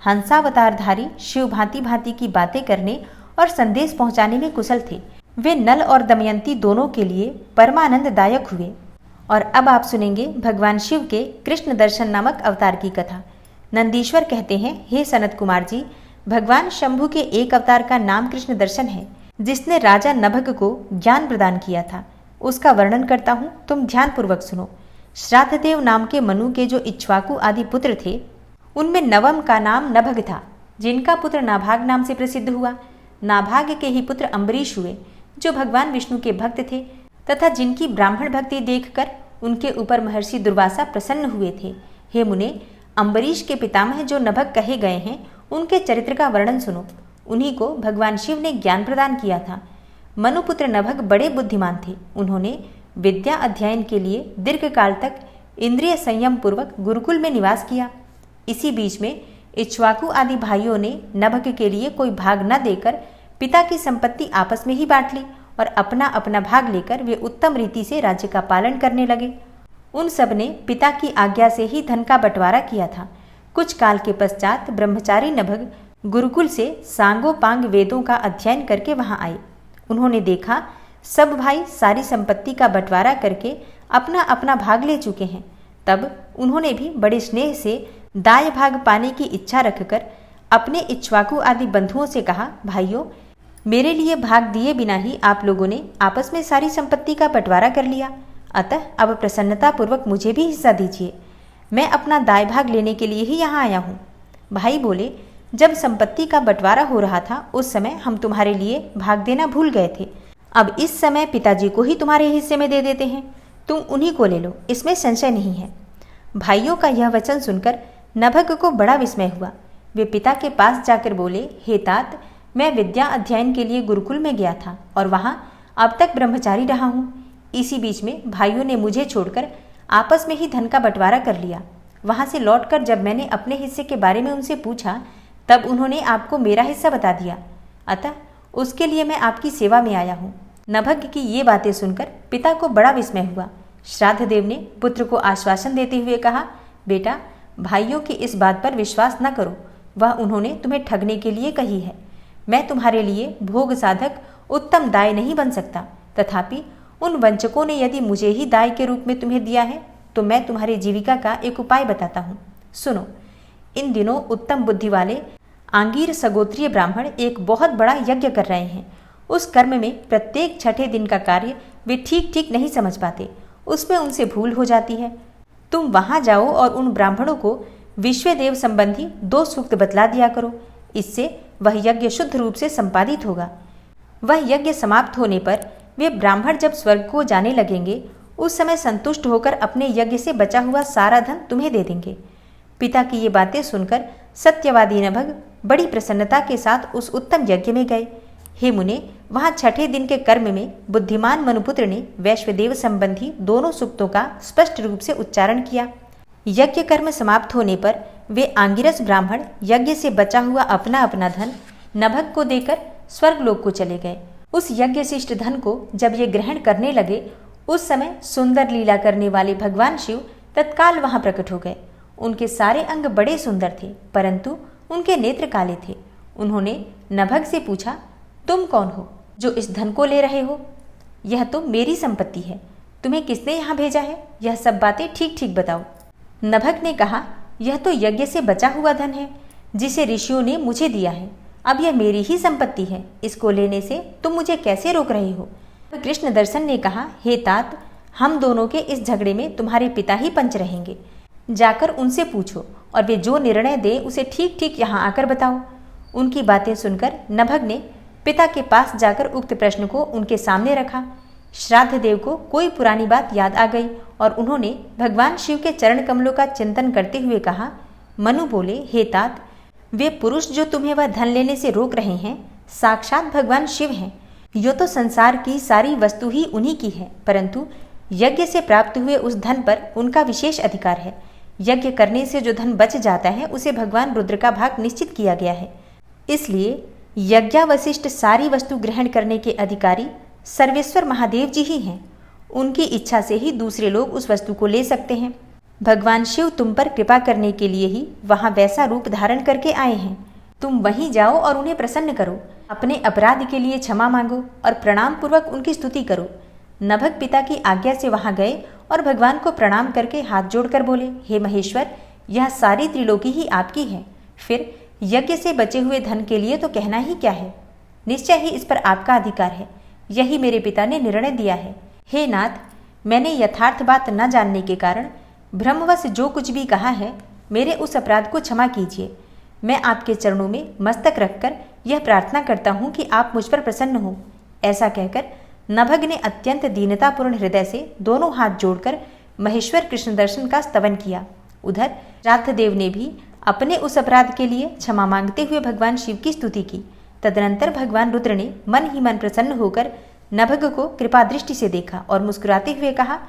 हंसावतारधारी शिव भांति भांति की बातें करने और संदेश पहुंचाने में कुशल थे। वे नल और दमयंती दोनों के लिए परमानंददायक हुए। और अब आप सुनेंगे भगवान शिव के कृष्ण दर्शन नामक अवतार की कथा। नंदीश्वर कहते हैं, हे सनत कुमार जी, भगवान शंभु के एक अवतार का नाम कृष्ण दर्शन है, जिसने राजा नभग को ज्ञान प्रदान किया था। उसका वर्णन करता हूँ, तुम ध्यानपूर्वक सुनो। श्राद्धदेव नाम के मनु के जो इक्ष्वाकु आदि पुत्र थे, उनमें नवम का नाम नभग था, जिनका पुत्र नाभाग नाम से प्रसिद्ध हुआ। नाभाग के ही पुत्र अम्बरीश हुए, जो भगवान विष्णु के भक्त थे तथा जिनकी ब्राह्मण भक्ति देखकर उनके ऊपर महर्षि दुर्वासा प्रसन्न हुए थे। हे मुने, अम्बरीश के पितामह जो नभग कहे गए हैं, उनके चरित्र का वर्णन सुनो। उन्हीं को भगवान शिव ने ज्ञान प्रदान किया था। मनुपुत्र नभग बड़े बुद्धिमान थे। उन्होंने विद्या अध्ययन के लिए दीर्घकाल तक इंद्रिय संयम पूर्वक गुरुकुल में निवास किया। इसी बीच में इक्ष्वाकु आदि भाइयों ने नभग के लिए कोई भाग न देकर पिता की संपत्ति आपस में ही बांट ली और अपना अपना भाग लेकर वे उत्तम रीति से राज्य का पालन करने लगे। उन सब ने पिता की आज्ञा से ही धन का बंटवारा किया था। कुछ काल के पश्चात ब्रह्मचारी नभग गुरुकुल से सांगोपांग वेदों का अध्ययन करके वहां आए। उन्होंने देखा सब भाई सारी संपत्ति का बंटवारा करके अपना अपना भाग ले चुके हैं। तब उन्होंने भी बड़े स्नेह से दाय भाग पाने की इच्छा रखकर अपने इक्ष्वाकु आदि बंधुओं से कहा, भाइयों, मेरे लिए भाग दिए बिना ही आप लोगों ने आपस में सारी संपत्ति का बंटवारा कर लिया, अतः अब प्रसन्नता पूर्वक मुझे भी हिस्सा दीजिए। मैं अपना दाय भाग लेने के लिए ही यहाँ आया हूँ। भाई बोले, जब संपत्ति का बंटवारा हो रहा था उस समय हम तुम्हारे लिए भाग देना भूल गए थे। अब इस समय पिताजी को ही तुम्हारे हिस्से में दे देते हैं, तुम उन्हीं को ले लो, इसमें संशय नहीं है। भाइयों का यह वचन सुनकर नभग को बड़ा विस्मय हुआ। वे पिता के पास जाकर बोले, हे तात, मैं विद्या अध्ययन के लिए गुरुकुल में गया था और वहाँ अब तक ब्रह्मचारी रहा हूँ। इसी बीच में भाइयों ने मुझे छोड़कर आपस में ही धन का बंटवारा कर लिया। वहाँ से लौटकर जब मैंने अपने हिस्से के बारे में उनसे पूछा, तब उन्होंने आपको मेरा हिस्सा बता दिया, अतः उसके लिए मैं आपकी सेवा में आया हूँ। नभग की ये बातें सुनकर पिता को बड़ा विस्मय हुआ। श्राद्धदेव ने पुत्र को आश्वासन देते हुए कहा, बेटा, भाइयों की इस बात पर विश्वास न करो, वह उन्होंने तुम्हें ठगने के लिए कही है। मैं तुम्हारे लिए भोग साधक उत्तम दाय नहीं बन सकता, तथापि उन वंचकों ने यदि मुझे ही दाय के रूप में तुम्हें दिया है तो मैं तुम्हारी जीविका का एक उपाय बताता हूँ। सुनो, इन दिनों उत्तम बुद्धि वाले आंगीर सगोत्रीय ब्राह्मण एक बहुत बड़ा यज्ञ कर रहे हैं। उस कर्म में प्रत्येक छठे दिन का कार्य वे ठीक ठीक नहीं समझ पाते, उसमें उनसे भूल हो जाती है। तुम वहां जाओ और उन ब्राह्मणों को विश्वदेव संबंधी 2 सूक्त बतला दिया करो। इससे वह यज्ञ शुद्ध रूप से संपादित होगा। वह यज्ञ समाप्त होने पर वे ब्राह्मण जब स्वर्ग को जाने लगेंगे, उस समय संतुष्ट होकर अपने यज्ञ से बचा हुआ सारा धन तुम्हें दे देंगे। पिता की ये बातें सुनकर सत्यवादी नभग बड़ी प्रसन्नता के साथ उस उत्तम यज्ञ में गए। हे मुने, वहां छठे दिन के कर्म में बुद्धिमान मनुपुत्र ने वैश्वदेव संबंधी 2 सूक्तों का स्पष्ट रूप से उच्चारण किया। यज्ञ कर्म समाप्त होने पर वे आंगिरस ब्राह्मण यज्ञ से बचा हुआ अपना अपना धन नभग को देकर स्वर्गलोक को चले गए। उस यज्ञ शिष्ट धन को जब ये ग्रहण करने लगे, उस समय सुंदर लीला करने वाले भगवान शिव तत्काल वहां प्रकट हो गए। उनके सारे अंग बड़े सुंदर थे, परंतु उनके नेत्र काले थे। उन्होंने नभग से पूछा, तुम कौन हो जो इस धन को ले रहे हो? यह तो मेरी संपत्ति है, तुम्हें किसने यहाँ भेजा है? यह सब बातें ठीक ठीक बताओ। नभग ने कहा, यह तो यज्ञ से बचा हुआ धन है, जिसे ऋषियों ने मुझे दिया है। अब यह मेरी ही संपत्ति है, इसको लेने से तुम मुझे कैसे रोक रहे हो? कृष्ण दर्शन ने कहा, हे तात, हम दोनों के इस झगड़े में तुम्हारे पिता ही पंच रहेंगे। जाकर उनसे पूछो और वे जो निर्णय दे उसे ठीक ठीक यहाँ आकर बताओ। उनकी बातें सुनकर नभग ने पिता के पास जाकर उक्त प्रश्न को उनके सामने रखा। श्राद्ध देव को कोई पुरानी बात याद आ गई और उन्होंने भगवान शिव के चरण कमलों का चिंतन करते हुए कहा। मनु बोले, हे तात, वे पुरुष जो तुम्हें वह धन लेने से रोक रहे हैं, साक्षात भगवान शिव हैं। यो तो संसार की सारी वस्तु ही उन्हीं की है, परंतु यज्ञ से प्राप्त हुए उस धन पर उनका विशेष अधिकार है। यज्ञ करने से जो धन बच जाता है उसे भगवान रुद्र का भाग निश्चित किया गया है। इसलिए यज्ञावशिष्ट सारी वस्तु ग्रहण करने के अधिकारी सर्वेश्वर महादेव जी ही हैं। उनकी इच्छा से ही दूसरे लोग उस वस्तु को ले सकते हैं। भगवान शिव तुम पर कृपा करने के लिए ही वहां वैसा रूप धारण करके आए हैं। तुम वहीं जाओ और उन्हें प्रसन्न करो, अपने अपराध के लिए क्षमा मांगो और प्रणाम पूर्वक उनकी स्तुति करो। नभग पिता की आज्ञा से वहां गए और भगवान को प्रणाम करके हाथ जोड़कर बोले, हे महेश्वर, यह सारी त्रिलोकी ही आपकी है। फिर यज्ञ से बचे हुए धन के लिए तो कहना ही क्या है, निश्चय ही इस पर आपका अधिकार है। यही मेरे पिता ने निर्णय दिया है। हे नाथ, मैंने यथार्थ बात न जानने के कारण भ्रमवश जो कुछ भी कहा है, मेरे उस अपराध को क्षमा कीजिए। मैं आपके चरणों में मस्तक रखकर यह प्रार्थना करता हूँ कि आप मुझ पर प्रसन्न हो। ऐसा कहकर नभग ने अत्यंत दीनतापूर्ण हृदय से दोनों हाथ जोड़कर महेश्वर कृष्ण दर्शन का स्तवन किया। उधर श्राद्धदेव ने भी अपने उस अपराध के लिए क्षमा मांगते हुए भगवान शिव की स्तुति की। तदनंतर भगवान रुद्र ने मन ही मन प्रसन्न होकर नभग को कृपा दृष्टि से देखा और मुस्कुराते हुए कहा।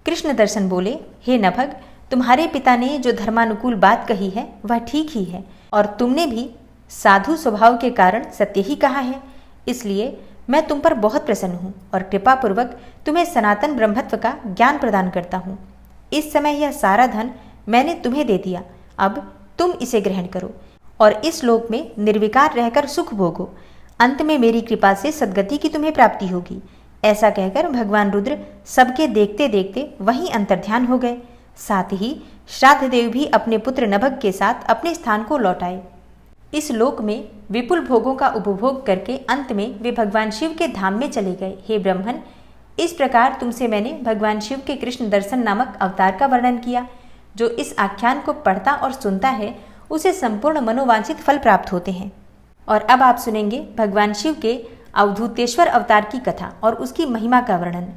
कृष्ण दर्शन बोले, हे नभग, तुम्हारे पिता ने जो धर्मानुकूल बात कही है वह ठीक ही है और तुमने भी साधु स्वभाव के कारण सत्य ही कहा है। इसलिए मैं तुम पर बहुत प्रसन्न हूँ और कृपा पूर्वक तुम्हें सनातन ब्रह्मत्व का ज्ञान प्रदान करता हूँ। इस समय यह सारा धन मैंने तुम्हें दे दिया, अब तुम इसे ग्रहण करो और इस लोक में निर्विकार रहकर सुख भोगो। अंत में मेरी कृपा से सद्गति की तुम्हें प्राप्ति होगी। ऐसा कहकर भगवान रुद्र सबके देखते देखते वहीं अंतर्ध्यान हो गए। साथ ही श्राद्धदेव भी अपने पुत्र नभग के साथ अपने स्थान को लौट आए। इस लोक में विपुल भोगों का उपभोग करके अंत में वे भगवान शिव के धाम में चले गए। हे ब्रह्मन, इस प्रकार तुमसे मैंने भगवान शिव के कृष्ण दर्शन नामक अवतार का वर्णन किया। जो इस आख्यान को पढ़ता और सुनता है उसे संपूर्ण मनोवांछित फल प्राप्त होते हैं। और अब आप सुनेंगे भगवान शिव के अवधूतेश्वर अवतार की कथा और उसकी महिमा का वर्णन।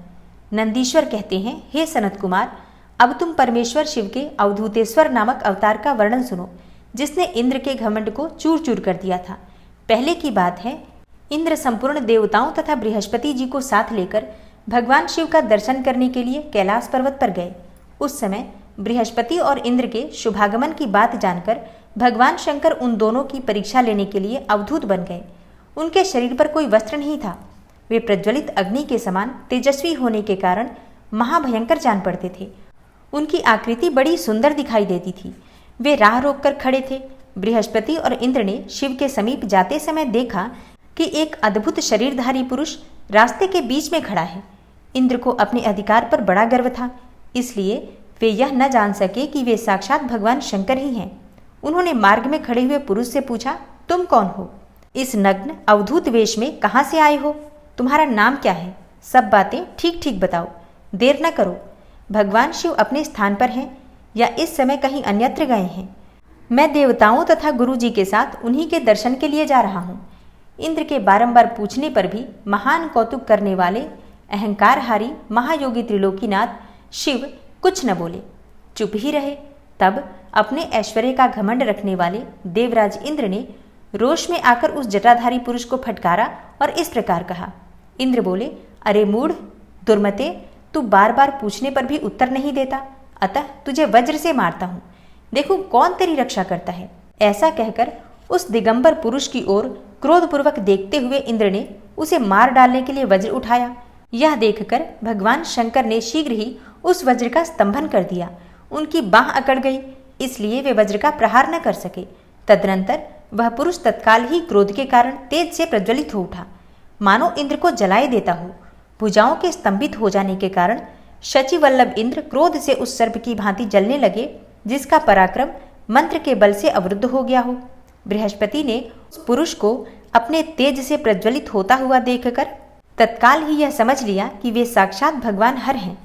नंदीश्वर कहते हैं, हे सनत कुमार, अब तुम परमेश्वर शिव के अवधूतेश्वर नामक अवतार का वर्णन सुनो, जिसने इंद्र के घमंड को चूर चूर कर दिया था। पहले की बात है, इंद्र संपूर्ण देवताओं तथा बृहस्पति जी को साथ लेकर भगवान शिव का दर्शन करने के लिए कैलाश पर्वत पर गए। उस समय बृहस्पति और इंद्र के शुभागमन की बात जानकर भगवान शंकर उन दोनों की परीक्षा लेने के लिए अवधूत बन गए। उनके शरीर पर कोई वस्त्र नहीं था। वे प्रज्वलित अग्नि के समान तेजस्वी होने के कारण महाभयंकर जान पड़ते थे। उनकी आकृति बड़ी सुंदर दिखाई देती थी। वे राह रोककर खड़े थे। बृहस्पति और इंद्र ने शिव के समीप जाते समय देखा कि एक अद्भुत शरीरधारी पुरुष रास्ते के बीच में खड़ा है। इंद्र को अपने अधिकार पर बड़ा गर्व था, इसलिए वे यह न जान सके कि वे साक्षात भगवान शंकर ही हैं। उन्होंने मार्ग में खड़े हुए पुरुष से पूछा, तुम कौन हो? इस नग्न अवधूत वेश में कहाँ से आए हो? तुम्हारा नाम क्या है? सब बातें ठीक ठीक बताओ, देर न करो। भगवान शिव अपने स्थान पर हैं या इस समय कहीं अन्यत्र गए हैं? मैं देवताओं तथा गुरु जी के साथ उन्हीं के दर्शन के लिए जा रहा हूँ। इंद्र के बारंबार पूछने पर भी महान कौतुक करने वाले अहंकारहारी महायोगी त्रिलोकीनाथ शिव कुछ न बोले, चुप ही रहे। तब अपने ऐश्वर्य का घमंड रखने वाले देवराज इंद्र ने रोष में आकर उस जटाधारी पुरुष को फटकारा और इस प्रकार कहा। इंद्र बोले, अरे मूढ़, दुर्मते, तू बार बार पूछने पर भी उत्तर नहीं देता, अतः तुझे वज्र से मारता हूं, देखो कौन तेरी रक्षा करता है। ऐसा कहकर उस दिगंबर पुरुष की ओर क्रोधपूर्वक देखते हुए इंद्र ने उसे मार डालने के लिए वज्र उठाया। यह देखकर भगवान शंकर ने शीघ्र ही उस वज्र का स्तंभन कर दिया। उनकी बाह अकड़ गई, इसलिए वे वज्र का प्रहार न कर सके। तदनंतर वह पुरुष तत्काल ही क्रोध के कारण तेज से प्रज्वलित हो उठा, मानो इंद्र को जलाए देता हो। भुजाओं के स्तंभित हो जाने के कारण शचिवल्लभ इंद्र क्रोध से उस सर्प की भांति जलने लगे, जिसका पराक्रम मंत्र के बल से अवरुद्ध हो गया हो। बृहस्पति ने उस पुरुष को अपने तेज से प्रज्वलित होता हुआ देखकर तत्काल ही यह समझ लिया कि वे साक्षात भगवान हर हैं।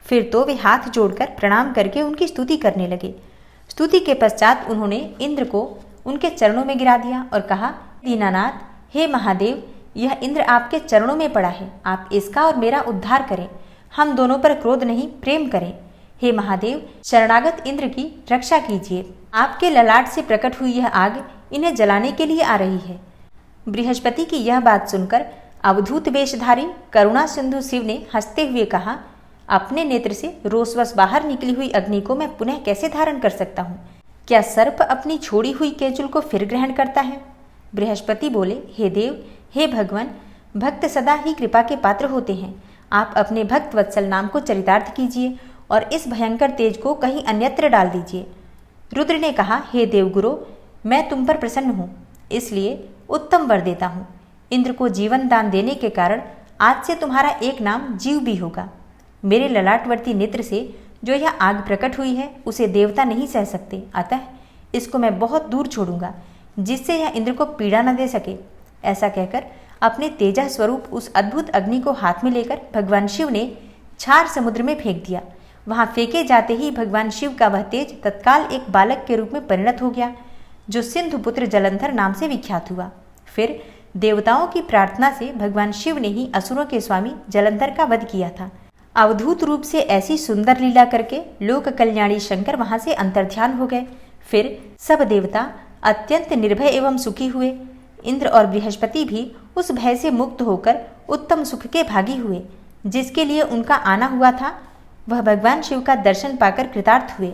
फिर तो वे हाथ जोड़कर प्रणाम करके उनकी स्तुति करने लगे। स्तुति के पश्चात उन्होंने इंद्र को उनके चरणों में गिरा दिया और कहा, दीनानाथ, हे महादेव, यह इंद्र आपके चरणों में पड़ा है, आप इसका और मेरा उद्धार करें। हम दोनों पर क्रोध नहीं, प्रेम करें। हे महादेव, शरणागत इंद्र की रक्षा कीजिए। आपके ललाट से प्रकट हुई यह आग इन्हें जलाने के लिए आ रही है। बृहस्पति की यह बात सुनकर अवधूत वेशधारी करुणा सिंधु शिव ने हंसते हुए कहा, अपने नेत्र से रोषवश बाहर निकली हुई अग्नि को मैं पुनः कैसे धारण कर सकता हूँ? क्या सर्प अपनी छोड़ी हुई केचुल को फिर ग्रहण करता है? बृहस्पति बोले, हे देव, हे भगवान, भक्त सदा ही कृपा के पात्र होते हैं। आप अपने भक्त वत्सल नाम को चरितार्थ कीजिए और इस भयंकर तेज को कहीं अन्यत्र डाल दीजिए। रुद्र ने कहा, हे देवगुरु, मैं तुम पर प्रसन्न हूँ, इसलिए उत्तम वर देता हूँ। इंद्र को जीवन दान देने के कारण आज से तुम्हारा एक नाम जीव भी होगा। मेरे ललाटवर्ती नेत्र से जो यह आग प्रकट हुई है उसे देवता नहीं सह सकते, अतः इसको मैं बहुत दूर छोड़ूंगा, जिससे यह इंद्र को पीड़ा न दे सके। ऐसा कहकर अपने तेजा स्वरूप उस अद्भुत अग्नि को हाथ में लेकर भगवान शिव ने छार समुद्र में फेंक दिया। वहां फेंके जाते ही भगवान शिव का वह तेज तत्काल एक बालक के रूप में परिणत हो गया, जो सिंधुपुत्र जलंधर नाम से विख्यात हुआ। फिर देवताओं की प्रार्थना से भगवान शिव ने ही असुरों के स्वामी जलंधर का वध किया था। अवधूत रूप से ऐसी सुंदर लीला करके लोक कल्याणी शंकर वहां से अंतर्ध्यान हो गए। फिर सब देवता अत्यंत निर्भय एवं सुखी हुए। इंद्र और बृहस्पति भी उस भय से मुक्त होकर उत्तम सुख के भागी हुए। जिसके लिए उनका आना हुआ था वह भगवान शिव का दर्शन पाकर कृतार्थ हुए।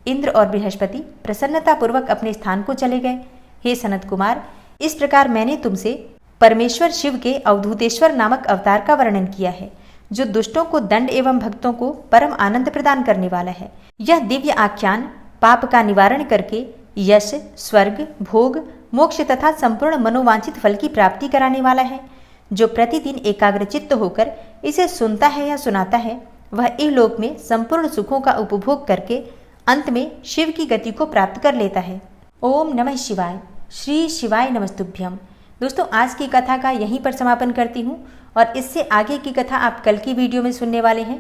इंद्र और बृहस्पति प्रसन्नतापूर्वक अपने स्थान को चले गए। हे सनत कुमार, इस प्रकार मैंने तुमसे परमेश्वर शिव के अवधूतेश्वर नामक अवतार का वर्णन किया है, जो दुष्टों को दंड एवं भक्तों को परम आनंद प्रदान करने वाला है। यह दिव्य आख्यान पाप का निवारण करके यश, स्वर्ग, भोग, मोक्ष तथा संपूर्ण मनोवांछित फल की प्राप्ति कराने वाला है। जो प्रतिदिन एकाग्रचित्त होकर इसे सुनता है या सुनाता है, वह इहलोक में संपूर्ण सुखों का उपभोग करके अंत में शिव की गति को प्राप्त कर लेता है। ओम नमः शिवाय। श्री शिवाय नमस्तुभ्यम। दोस्तों, आज की कथा का यहीं पर समापन करती हूँ और इससे आगे की कथा आप कल की वीडियो में सुनने वाले हैं।